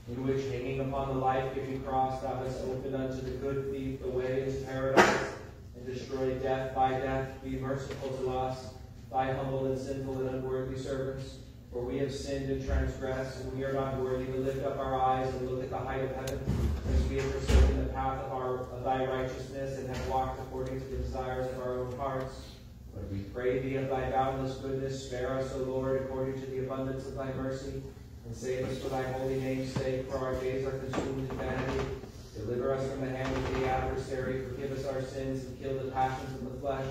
in which, hanging upon the life-giving cross, thou hast opened unto the good thief the way into paradise, and destroyed death by death, be merciful to us, thy humble and sinful and unworthy servants. For we have sinned and transgressed, and we are not worthy to lift up our eyes and look at the height of heaven, as we have forsaken the path of thy righteousness, and have walked according to the desires of our own hearts. But we pray thee of thy boundless goodness, spare us, O Lord, according to the abundance of thy mercy, and save us for thy holy name's sake, for our days are consumed in vanity. Deliver us from the hand of the adversary, forgive us our sins, and kill the passions of the flesh,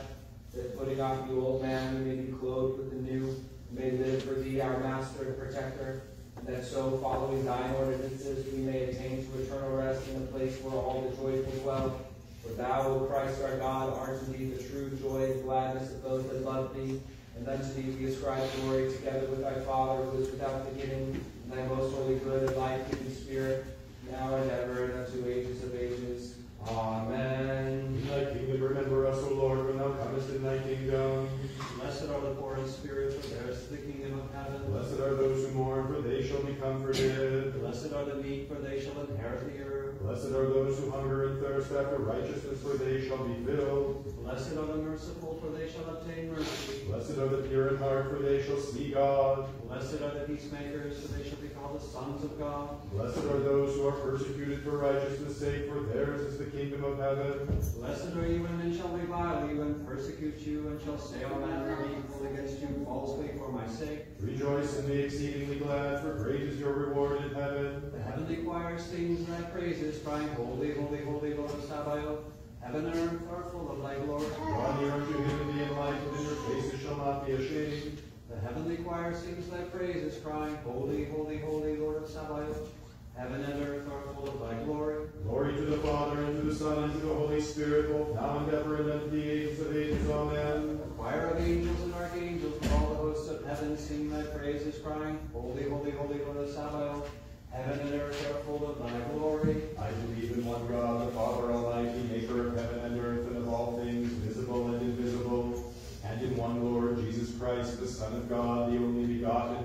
that putting off the old man, we may be clothed with the new, and may live for thee, our Master and Protector, and that so, following thine ordinances, we may attain to eternal rest in the place where all the joyful dwell. For thou, O Christ our God, art indeed the true joy and gladness of those that love thee, and unto thee we ascribe glory together with thy Father, who is without beginning, and thy most holy, good, and life-giving Spirit, now and ever, and unto ages of ages. Amen. In thy kingdom remember us, O Lord, when thou comest in thy kingdom. Blessed are the poor in spirit, for theirs is the kingdom of heaven. Blessed are those who mourn, for they shall be comforted. Blessed are the meek, for they shall inherit the earth. Blessed are those who hunger and thirst after righteousness, for they shall be filled. Blessed are the merciful, for they shall obtain mercy. Blessed are the pure in heart, for they shall see God. Blessed are the peacemakers, for they shall be called the sons of God. Blessed are those who are persecuted for righteousness' sake, for theirs is the kingdom of heaven. Blessed are you when men shall revile you and persecute you, and shall say all manner of evil against you falsely for my sake. Rejoice and be exceedingly glad, for great is your reward in heaven. The heavenly choir sings thy praises, crying, Holy, holy, holy, Lord of Sabaoth. Heaven and earth are full of thy glory. Draw near unto him and be enlightened, and your faces shall not be ashamed. The heavenly choir sings thy praises, crying, Holy, holy, holy, Lord of Sabaoth. Heaven and earth are full of thy glory. Glory to the Father, and to the Son, and to the Holy Spirit, both now and ever, and unto the ages of ages. Amen. The choir of angels and archangels, and all the hosts of heaven sing thy praises, crying, Holy, holy, holy, Lord Sabaoth. Heaven and earth are full of thy glory. I believe in one God, the Father Almighty, maker of heaven and earth, and of all things visible and invisible, and in one Lord Jesus Christ, the Son of God, the only begotten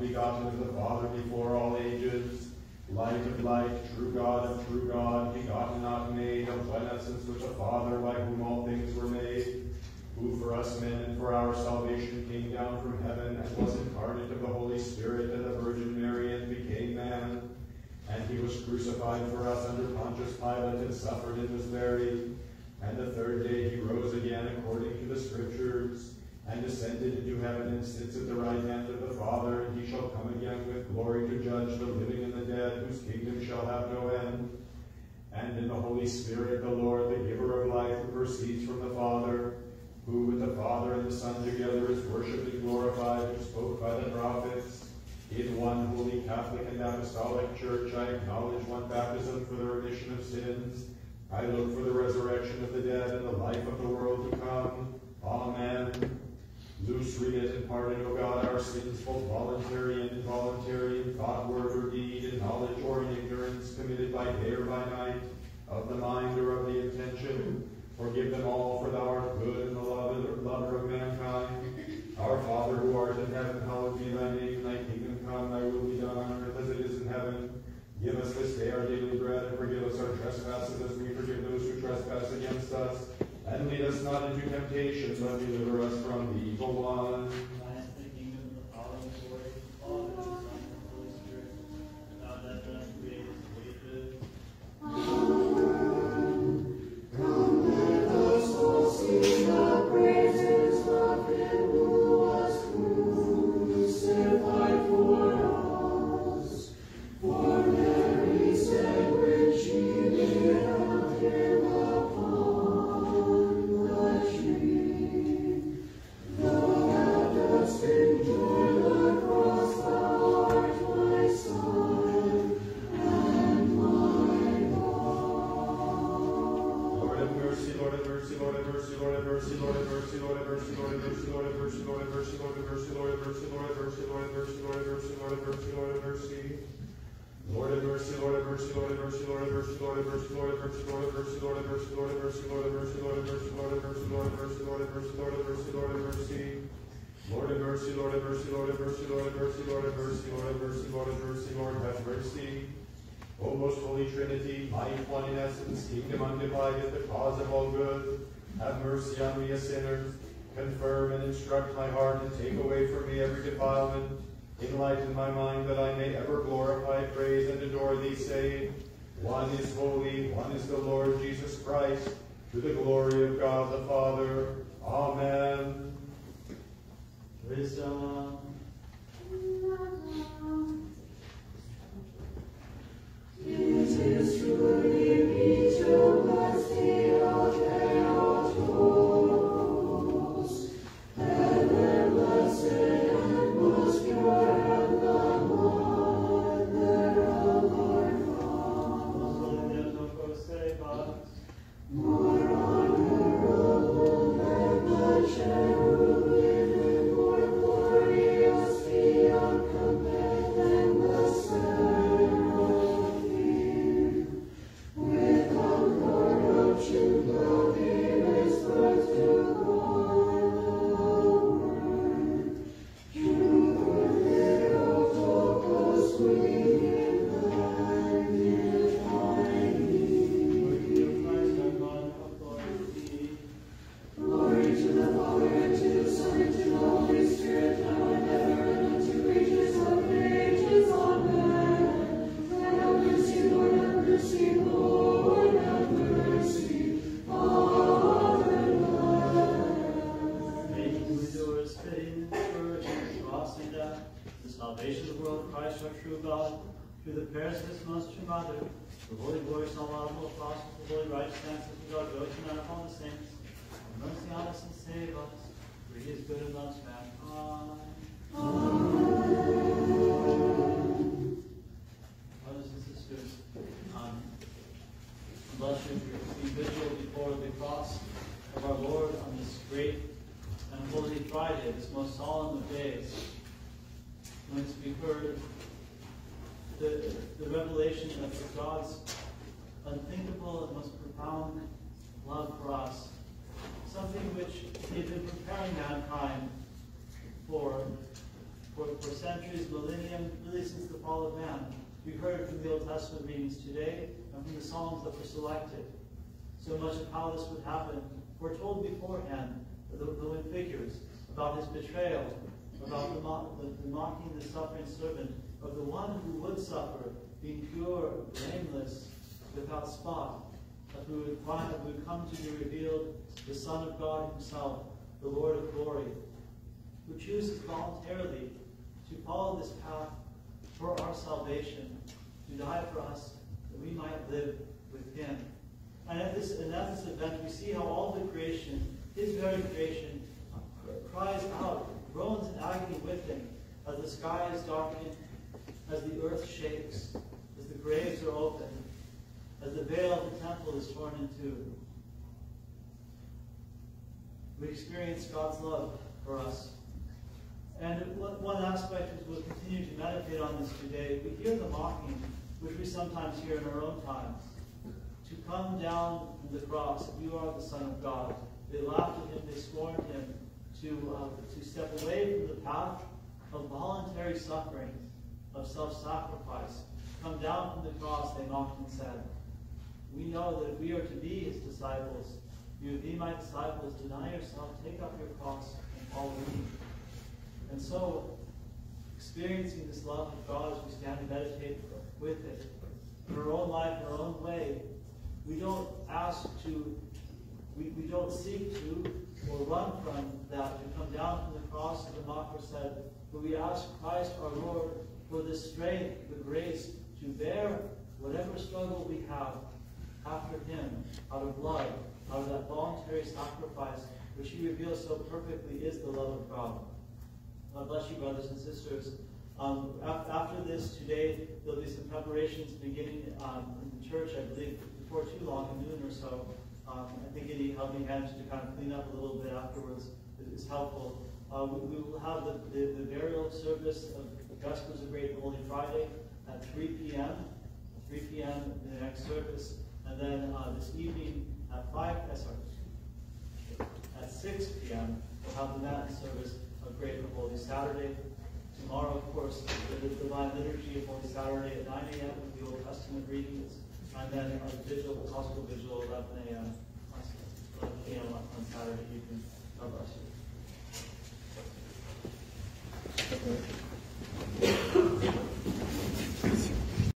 of the Father before all ages, light of light, true God, begotten, not made, of one essence with the Father, by whom all things were made, who for us men and for our salvation came down from heaven, and was incarnate of the Holy Spirit and the Virgin Mary, and became man. And he was crucified for us under Pontius Pilate, and suffered and was buried. And the third day he rose again according to the Scriptures, and ascended into heaven, and sits at the right hand of the Father. And he shall come again with glory to judge the living and the dead, whose kingdom shall have no end. And in the Holy Spirit, the Lord, the giver of life, who proceeds from the Father, who with the Father and the Son together is worshipped and glorified, who spoke by the prophets. In one holy Catholic and Apostolic Church I acknowledge one baptism for the remission of sins. I look for the resurrection of the dead and the life of the world to come. Amen. Loose, remit, and pardon, O God, our sins, both voluntary and involuntary, in thought, word, or deed, in knowledge or in ignorance, committed by day or by night, of the mind or of the intention. Forgive them all, for thou art good and the lover of mankind. Our Father, who art in heaven, hallowed be thy name. Thy kingdom come, thy will be done on earth as it is in heaven. Give us this day our daily bread, and forgive us our trespasses as we forgive those who trespass against us. And lead us not into temptation, but deliver us from the evil one. Thine is the kingdom, the power, and the glory, the Father, the Son, and the Holy Spirit, now and ever and created ages. Come, let us all sing the praises of him who was crucified for us. For Mary said when she beheld him upon the tree, thou that dost endure the cross, thou art my son and my God. Lord have mercy, Lord have mercy, Lord have mercy, Lord have mercy, Lord have mercy, Lord have mercy, Lord have mercy, Lord have mercy, Lord have mercy, Lord have mercy, Lord have mercy, Lord have mercy, Lord have mercy, Lord have mercy, Lord have mercy, Lord have mercy. Lord have mercy, Lord have mercy, Lord have mercy, Lord have mercy, Lord have mercy, Lord have mercy, Lord have mercy, Lord have mercy, Lord have mercy, Lord have mercy, Lord have mercy, Lord have mercy, Lord have mercy, Lord have mercy, Lord have mercy, Lord have mercy. Lord have mercy, Lord have mercy, Lord have mercy, Lord have mercy, Lord have mercy, Lord have mercy, Lord have mercy, Lord have mercy. O most holy Trinity, mighty one in essence, kingdom undivided, the cause of all good, have mercy on me a sinner. Confirm and instruct my heart, and take away from me every defilement. Enlighten my mind, that I may ever glorify, praise, and adore thee, saying, one is holy, one is the Lord Jesus Christ, to the glory of God the Father. Amen. Wisdom. It is truly me to bless thee, O Theotokos, ever blessed and most pure, and the mother of our God. More honorable than the cherubim, and more glorious beyond compare than the seraphim. With concord of true glory is brought to God the Word. True Theotokos, we magnify thee. Glory to the Father, and to the Son, and to the Holy Spirit, now and ever, and unto ages of ages. Amen. Have mercy, Lord, have mercy, Lord, have mercy. Amen. May he who endures pain, scourging, cross, and death, the salvation of the world, Christ our true God, through the prayers of his most true mother, the holy voice, all laudable apostles, the holy righteous answers of God, those who not upon the saints, have mercy on us and save us, for he is good and loves mankind. Brothers and sisters, bless you to be vigil before the cross of our Lord on this great and holy Friday, this most solemn of days. whence we heard the revelation of God's unthinkable and most profound love for us, something which He had been preparing mankind for centuries, millennium, really since the fall of man. We heard from the Old Testament readings today and from the Psalms that were selected. So much of how this would happen foretold beforehand, the figures about His betrayal, about the mocking, the suffering servant, of the one who would suffer, being pure, blameless, without spot, who would come to be revealed, the Son of God Himself, the Lord of glory, who chooses voluntarily to follow this path for our salvation, to die for us, that we might live with Him. And at this event, we see how all the creation, His very creation, cries out, groans in agony with Him, as the sky is darkened, as the earth shakes, as the graves are opened, as the veil of the temple is torn in two. We experience God's love for us. And one aspect, as we'll continue to meditate on this today, we hear the mocking, which we sometimes hear in our own times. To come down from the cross, you are the Son of God. They laughed at Him, they scorned Him, to step away from the path of voluntary suffering, of self-sacrifice. Come down from the cross, they mocked and said. We know that if we are to be His disciples, you would be my disciples, deny yourself, take up your cross, and follow me. And so, experiencing this love of God as we stand and meditate with it, in our own life, in our own way, we don't seek to, or run from that, to come down from the cross, as the mocker said, but we ask Christ our Lord for the strength, the grace to bear whatever struggle we have after Him, out of love, out of that voluntary sacrifice, which He reveals so perfectly is the love of God. God bless you, brothers and sisters. After this, today, there'll be some preparations beginning in the church, I believe, before too long, at noon or so. I think any helping hands to kind of clean up a little bit afterwards is helpful. We will have the burial service of Vespers of Great Holy Friday at 3 p.m. 3 p.m. in the next service. And then this evening at 6 p.m. we'll have the Matin service of Great Holy Saturday. Tomorrow, of course, the Divine Liturgy of Holy Saturday at 9 a.m. with the Old Testament readings. And then our vigil, the Gospel Vigil, 11 a.m. on Saturday evening. God bless you.